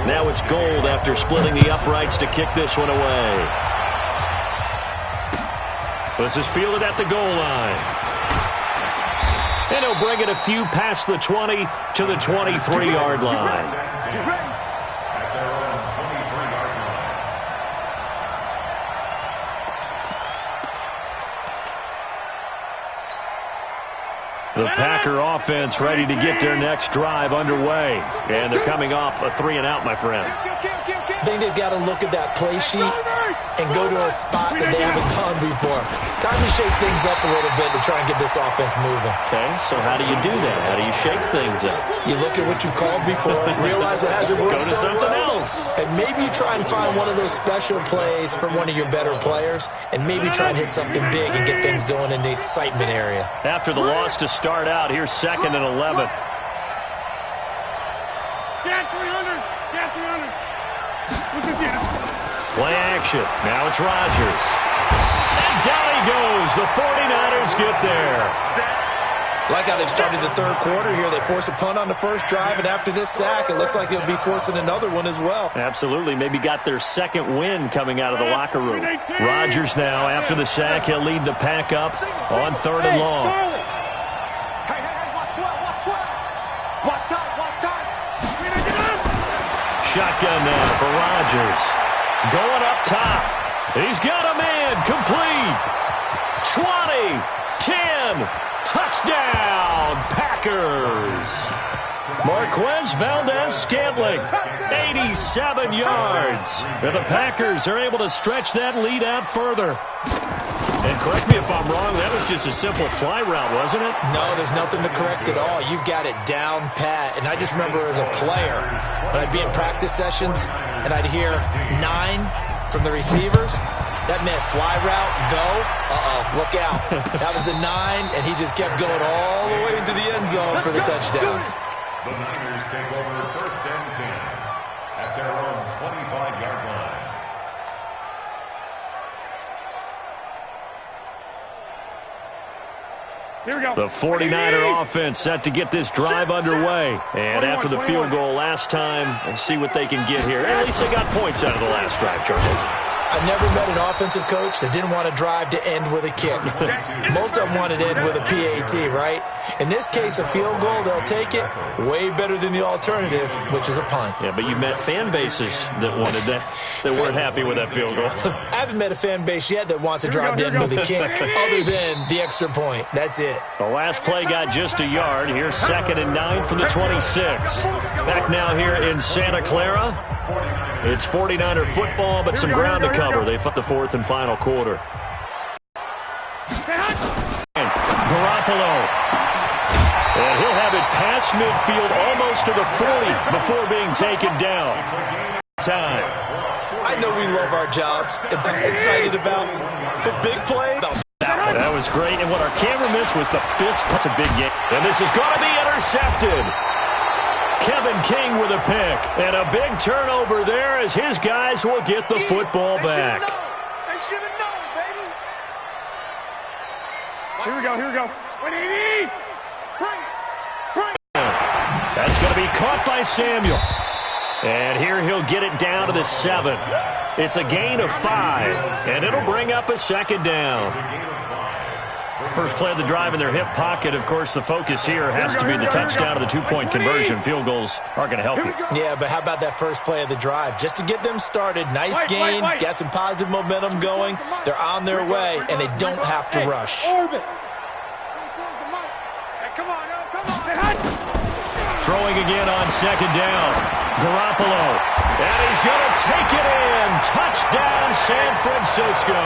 Now it's Gold after splitting the uprights to kick this one away. This is fielded at the goal line. And he'll bring it a few past the 20 to the 23-yard line. The Packer offense ready to get their next drive underway. And they're coming off a 3-and-out, my friend. I think they've got to look at that play sheet and go to a spot that they haven't gone before. Time to shake things up a little bit to try and get this offense moving. Okay, so how do you do that? How do you shake things up? You look at what you called before, realize it hasn't worked. Go to something else. And maybe you try and find one of those special plays from one of your better players, and maybe try and hit something big and get things going in the excitement area. After the loss to start out, here's 2nd and 11. Play action. Now it's Rodgers. And down he goes. The 49ers get there. Like how they've started the third quarter here. They force a punt on the first drive, and after this sack, it looks like they'll be forcing another one as well. Absolutely. Maybe got their second win coming out of the locker room. Rodgers now, after the sack, he'll lead the pack up on 3rd and long. Shotgun now for Rodgers. Going up top. He's got a man. Complete. 20. 10. Touchdown. Packers. Marquez Valdez-Scantling. 87 yards. And the Packers are able to stretch that lead out further. And correct me if I'm wrong, that was just a simple fly route, wasn't it? No, there's nothing to correct at all. You've got it down pat. And I just remember as a player, when I'd be in practice sessions and I'd hear 9 from the receivers, that meant fly route, go, look out. That was the 9, and he just kept going all the way into the end zone for the touchdown. The Niners take over 1st and 10 at their own 25-yard line. Here we go. The 49er offense set to get this drive underway. And after the field goal last time, we'll see what they can get here. At least they got points out of the last drive, Charles. I've never met an offensive coach that didn't want to drive to end with a kick. Most of them wanted to end with a PAT, right? In this case, a field goal, they'll take it. Way better than the alternative, which is a punt. Yeah, but you met fan bases that wanted that, that weren't happy with that field goal. I haven't met a fan base yet that wants to drive to end with a kick, other than the extra point. That's it. The last play got just a yard. Here's 2nd and 9 from the 26. Back now here in Santa Clara. It's 49er football, but some ground to cover. They fought the 4th and final quarter. And Garoppolo. And he'll have it past midfield almost to the 40 before being taken down. Time. I know we love our jobs and we're excited about the big play. That was great, and what our camera missed was the fist. That's a big game. And this is going to be intercepted. Kevin King with a pick. And a big turnover there as his guys will get the football back. They should have known, baby. Here we go, here we go. That's going to be caught by Samuel. And here he'll get it down to the 7. It's a gain of 5, and it'll bring up a 2nd down. First play of the drive in their hip pocket. Of course, the focus here has to be the touchdown of the 2-point conversion. Field goals are going to help you. Yeah, but how about that first play of the drive? Just to get them started. Nice gain, got some positive momentum going. They're on their way, and they don't have to rush. Throwing again on 2nd down. Garoppolo. And he's going to take it in. Touchdown, San Francisco.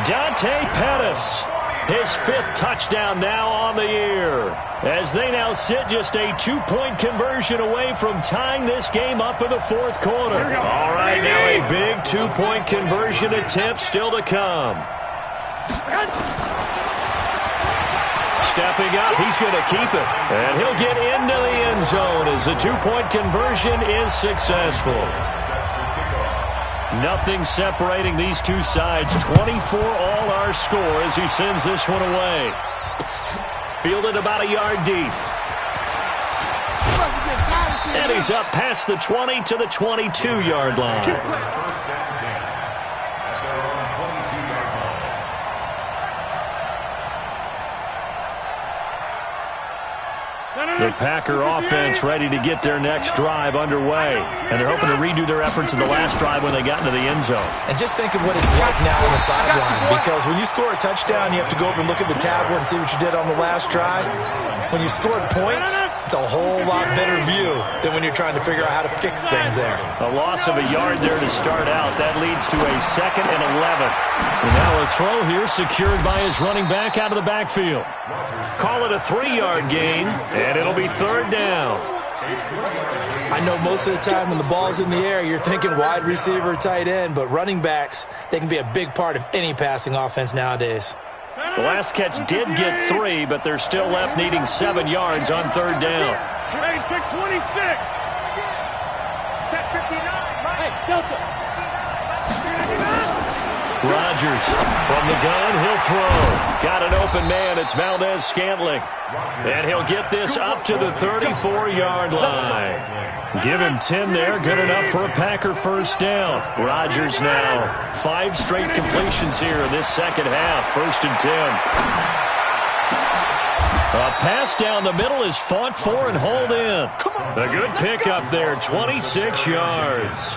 Dante Pettis, his 5th touchdown now on the year, as they now sit just a 2-point conversion away from tying this game up in the 4th quarter. All right, now a big 2-point conversion attempt still to come. Stepping up, he's going to keep it. And he'll get into the end zone as the two-point conversion is successful. Nothing separating these two sides. 24 all our score as he sends this one away. Fielded about a yard deep. And he's up past the 20 to the 22-yard line. The Packer offense ready to get their next drive underway. And they're hoping to redo their efforts in the last drive when they got into the end zone. And just think of what it's like now on the sideline. Because when you score a touchdown, you have to go over and look at the tablet and see what you did on the last drive. When you scored points, it's a whole lot better view than when you're trying to figure out how to fix things there. A loss of a yard there to start out. That leads to a 2nd and 11. So now a throw here secured by his running back out of the backfield. Call it a 3-yard gain, and it'll be 3rd down. I know most of the time when the ball's in the air, you're thinking wide receiver, tight end, but running backs, they can be a big part of any passing offense nowadays. The last catch did get 3, but they're still left needing 7 yards on 3rd down. Hey, check 26. Check 59. Hey, Delta. Rodgers from the gun, he'll throw. Got an open man, it's Valdez-Scantling. And he'll get this up to the 34-yard line. Give him 10 there, good enough for a Packer first down. Rodgers now 5 straight completions here in this second half, 1st and 10. A pass down the middle is fought for and hauled in. A good pickup there, 26 yards.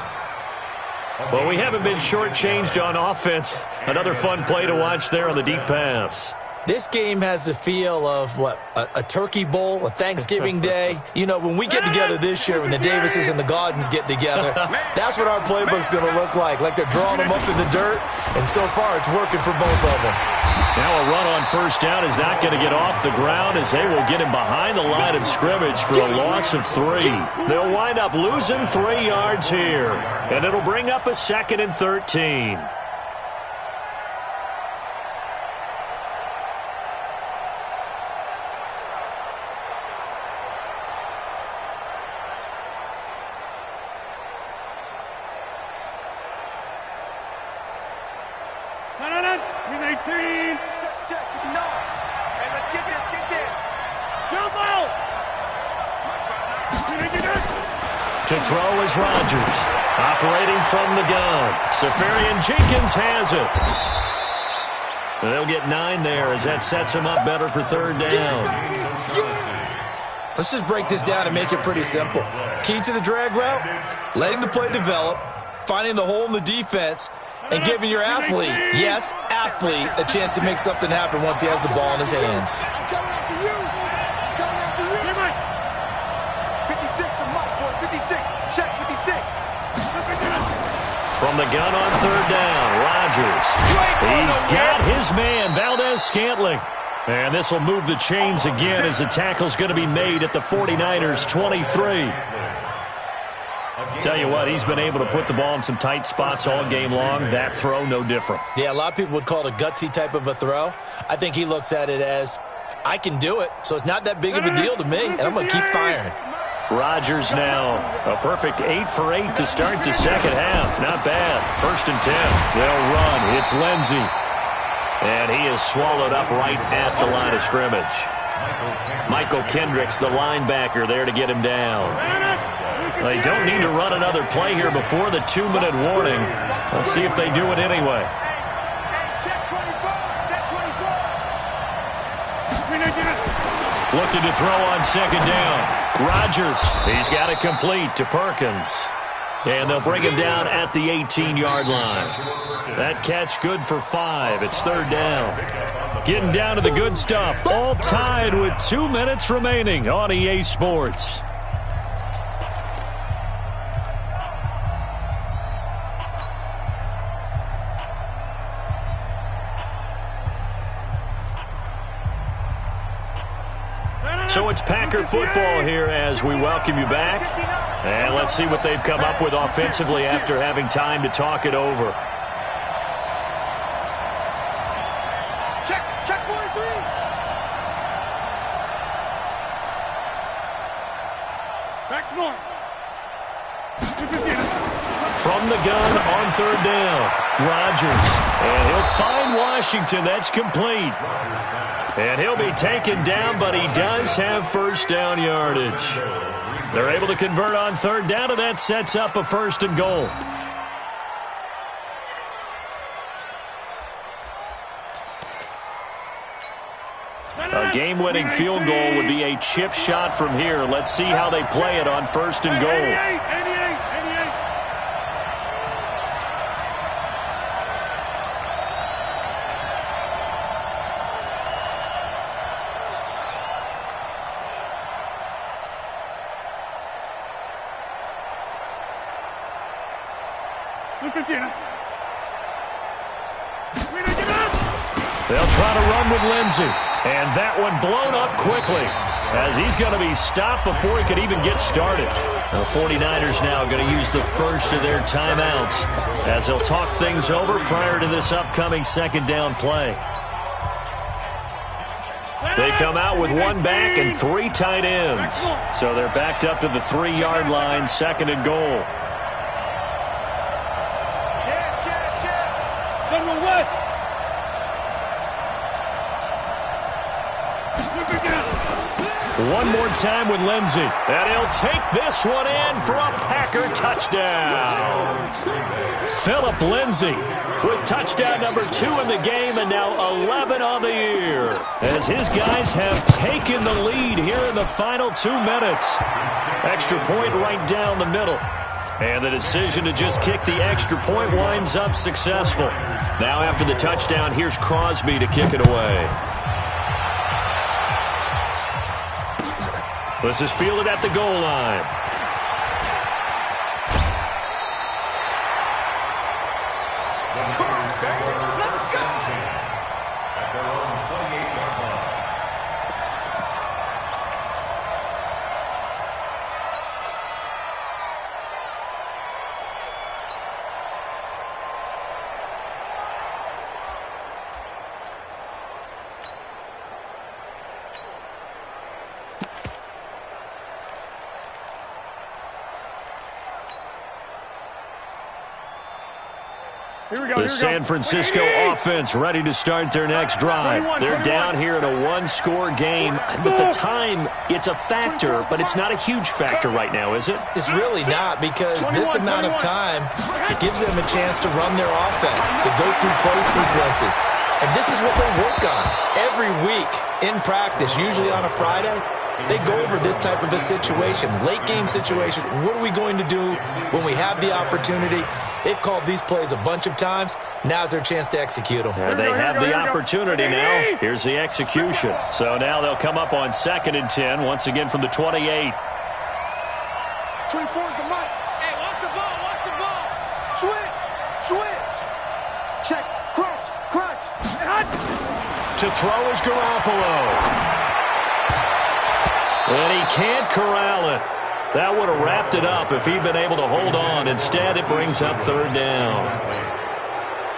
Well, we haven't been shortchanged on offense. Another fun play to watch there on the deep pass. This game has the feel of, what, a turkey bowl, a Thanksgiving day. You know, when we get together this year, when the Davises and the Gaudens get together, that's what our playbook's going to look like they're drawing them up in the dirt, and so far it's working for both of them. Now a run on first down is not going to get off the ground as they will get him behind the line of scrimmage for a loss of 3. They'll wind up losing 3 yards here, and it'll bring up a 2nd and 13. To throw is Rodgers. Operating from the gun. Safarian Jenkins has it. They'll get 9 there as that sets him up better for 3rd down. Let's just break this down and make it pretty simple. Key to the drag route, letting the play develop, finding the hole in the defense, and giving your athlete, yes, athlete, a chance to make something happen once he has the ball in his hands. From the gun on 3rd down, Rodgers. He's got his man, Valdez-Scantling. And this will move the chains again as the tackle's going to be made at the 49ers' 23. Tell you what, he's been able to put the ball in some tight spots all game long. That throw, no different. Yeah, a lot of people would call it a gutsy type of a throw. I think he looks at it as, I can do it, so it's not that big of a deal to me, and I'm going to keep firing. Rodgers now a perfect 8 for 8 to start the second half. Not bad. 1st and 10. They'll run. It's Lindsey. And he is swallowed up right at the line of scrimmage. Michael Kendricks, the linebacker, there to get him down. They don't need to run another play here before the 2-minute warning. Let's see if they do it anyway. Looking to throw on 2nd down. Rodgers, he's got it complete to Perkins. And they'll bring him down at the 18-yard line. That catch good for 5. It's 3rd down. Getting down to the good stuff. All tied with 2 minutes remaining on EA Sports. So it's Packer football here as we welcome you back. And let's see what they've come up with offensively after having time to talk it over. Check 43. Back north. From the gun on third down, Rodgers. And he'll find Washington. That's complete. And he'll be taken down, but he does have first down yardage. They're able to convert on third down, and that sets up a 1st and goal. A game-winning field goal would be a chip shot from here. Let's see how they play it on 1st and goal. 88. They'll try to run with Lindsey. And that one blown up quickly as he's going to be stopped before he could even get started. The 49ers now going to use the first of their timeouts as they'll talk things over prior to this upcoming 2nd down play. They come out with 1 back and 3 tight ends. So they're backed up to the 3-yard line, 2nd and goal. General West. One more time with Lindsey. And he'll take this one in for a Packer touchdown. Phillip Lindsey with touchdown number 2 in the game and now 11 on the year. As his guys have taken the lead here in the final 2 minutes. Extra point right down the middle. And the decision to just kick the extra point winds up successful. Now after the touchdown, here's Crosby to kick it away. This is fielded at the goal line. Let's go. At their own 28-yard line. The San Francisco offense ready to start their next drive. They're down here in a 1-score game, but the time, it's a factor, but it's not a huge factor right now, is it? It's really not, because this amount of time gives them a chance to run their offense, to go through play sequences. And this is what they work on every week in practice, usually on a Friday. They go over this type of a situation, late game situation. What are we going to do when we have the opportunity? They've called these plays a bunch of times. Now's their chance to execute them. And they have the opportunity now. Here's the execution. So now they'll come up on 2nd and 10, once again from the 28. 24 is the mic. Hey, watch the ball. Switch. Check. Crunch. To throw is Garoppolo. And he can't corral it. That would have wrapped it up if he'd been able to hold on. Instead, it brings up 3rd down.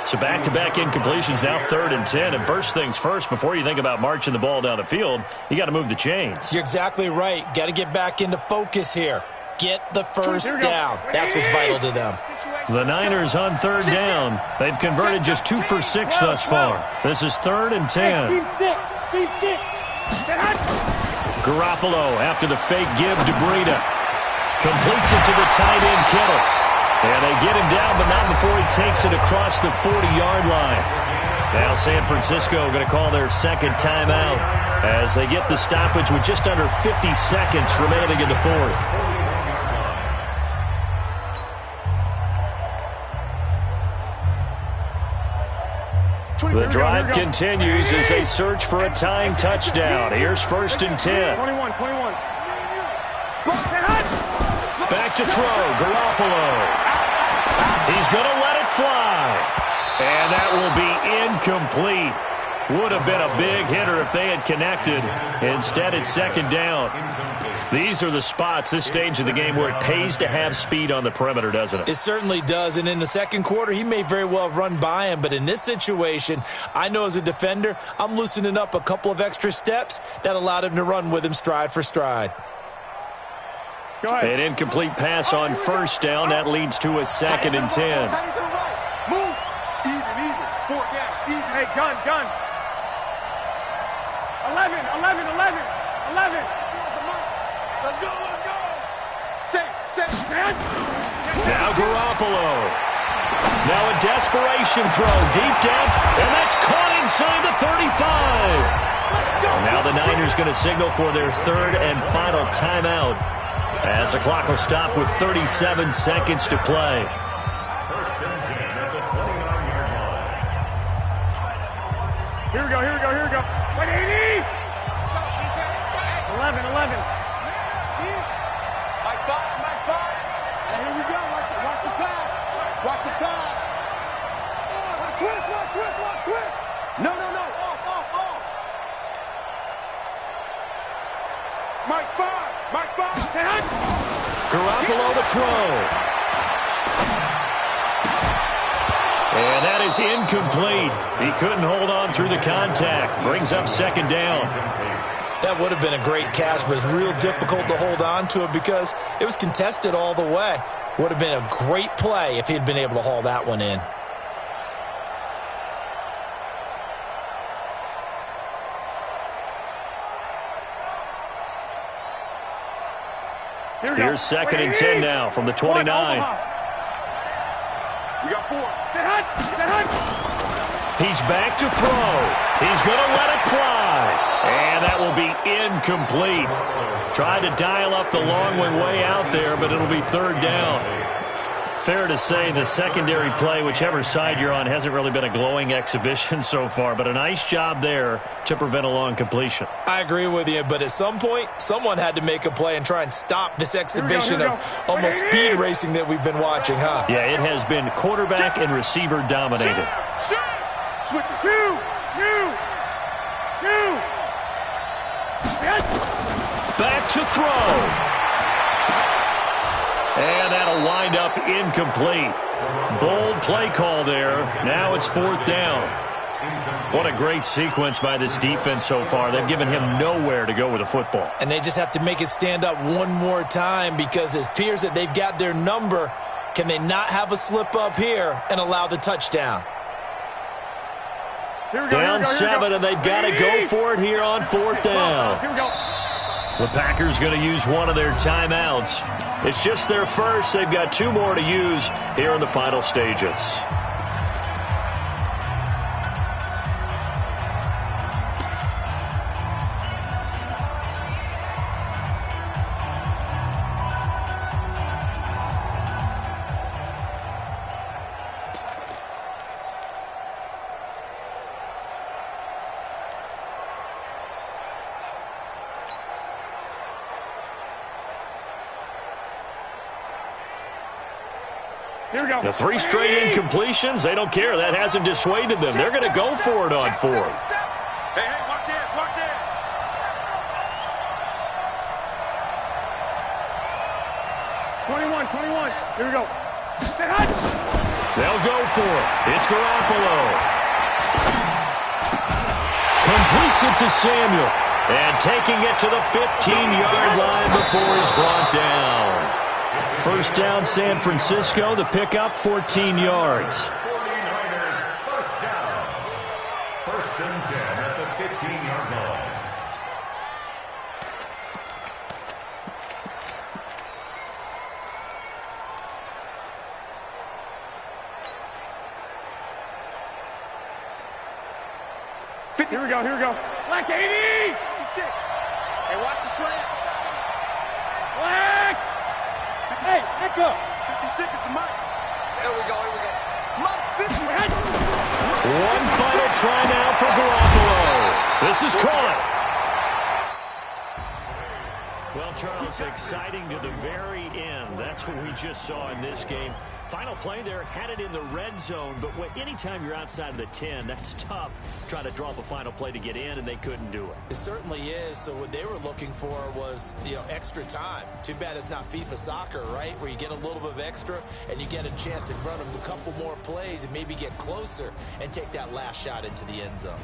So back-to-back incompletions, now 3rd and 10. And first things first, before you think about marching the ball down the field, you got to move the chains. You're exactly right. Got to get back into focus here. Get the first down. That's what's vital to them. The Niners on 3rd down. They've converted just 2 for 6 thus far. This is 3rd and 10. Team 6. Garoppolo after the fake give to Breida. Completes it to the tight end, Kittle. And they get him down, but not before he takes it across the 40-yard line. Now San Francisco going to call their 2nd timeout as they get the stoppage with just under 50 seconds remaining in the 4th. The drive continues as they search for a tying touchdown. Here's 1st and 10. 21. Back to throw, Garoppolo. He's going to let it fly. And that will be incomplete. Would have been a big hitter if they had connected. Instead, it's second down. These are the spots, this stage of the game, where it pays to have speed on the perimeter, doesn't it? It certainly does, and in the second quarter, he may very well have run by him, but in this situation, I know as a defender, I'm loosening up a couple of extra steps that allowed him to run with him stride for stride. An incomplete pass on first down. That leads to a 2nd and 10. Move. Even. 4 down. Even. Hey, gun. 11. Let's go. Say. Now Garoppolo. Now a desperation throw. Deep depth. And that's caught inside the 35. Now the Niners going to signal for their 3rd and final timeout, as the clock will stop with 37 seconds to play. First and 10 at the 29-yard line. Here we go. Like 80. 11. Mike 5. And here we go. Watch the pass. Watch twist. No. Off. Mike 5. Garoppolo to throw. And that is incomplete. He couldn't hold on through the contact. Brings up 2nd down. That would have been a great catch, but it's real difficult to hold on to it because it was contested all the way. Would have been a great play if he had been able to haul that one in. Here's 2nd and 10 now from the 29. We got 4. He's back to throw. He's going to let it fly. And that will be incomplete. Tried to dial up the long way out there, but it'll be 3rd down. Fair to say the secondary play, whichever side you're on, hasn't really been a glowing exhibition so far, but a nice job there to prevent a long completion. I agree with you, but at some point, someone had to make a play and try and stop this exhibition of almost speed racing that we've been watching, huh? Yeah, it has been quarterback and receiver dominated. Switch it. Back to throw. And that'll wind up incomplete. Bold play call there. Now it's 4th down. What a great sequence by this defense so far. They've given him nowhere to go with the football. And they just have to make it stand up one more time because it appears that they've got their number. Can they not have a slip up here and allow the touchdown? Down 7, and they've got to go for it here on 4th down. Here we go. The Packers going to use one of their timeouts. It's just their first. They've got 2 more to use here in the final stages. Here we go. The 3 straight incompletions, they don't care. That hasn't dissuaded them. They're going to go for it on 4th. Hey, watch this. 21. Here we go. They'll go for it. It's Garoppolo. Completes it to Samuel. And taking it to the 15-yard line before he's brought down. First down, San Francisco. The pickup, 14 yards. 49ers, first down. 1st and 10 at the 15-yard line. Here we go. Black 80. 56. Hey, watch the slant. Black. Hey, back up. 56 at the mic. Here we go. Mike 50. One final try now for Garoppolo. This is caught. Well, Well, Charles, exciting to the very end. That's what we just saw in this game. Final play there, had it in the red zone, but anytime you're outside of the 10, that's tough. Trying to draw up a final play to get in, and they couldn't do it. It certainly is. So what they were looking for was, extra time. Too bad it's not FIFA soccer, right, where you get a little bit of extra and you get a chance to run a couple more plays and maybe get closer and take that last shot into the end zone.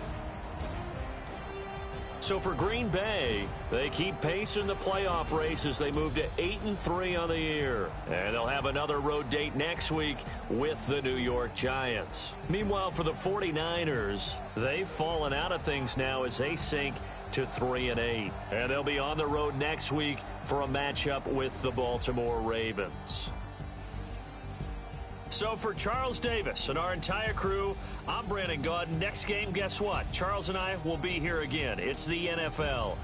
So for Green Bay, they keep pace in the playoff race as they move to 8-3 on the year. And they'll have another road date next week with the New York Giants. Meanwhile, for the 49ers, they've fallen out of things now as they sink to 3-8. And they'll be on the road next week for a matchup with the Baltimore Ravens. So for Charles Davis and our entire crew, I'm Brandon Gaudin. Next game, guess what? Charles and I will be here again. It's the NFL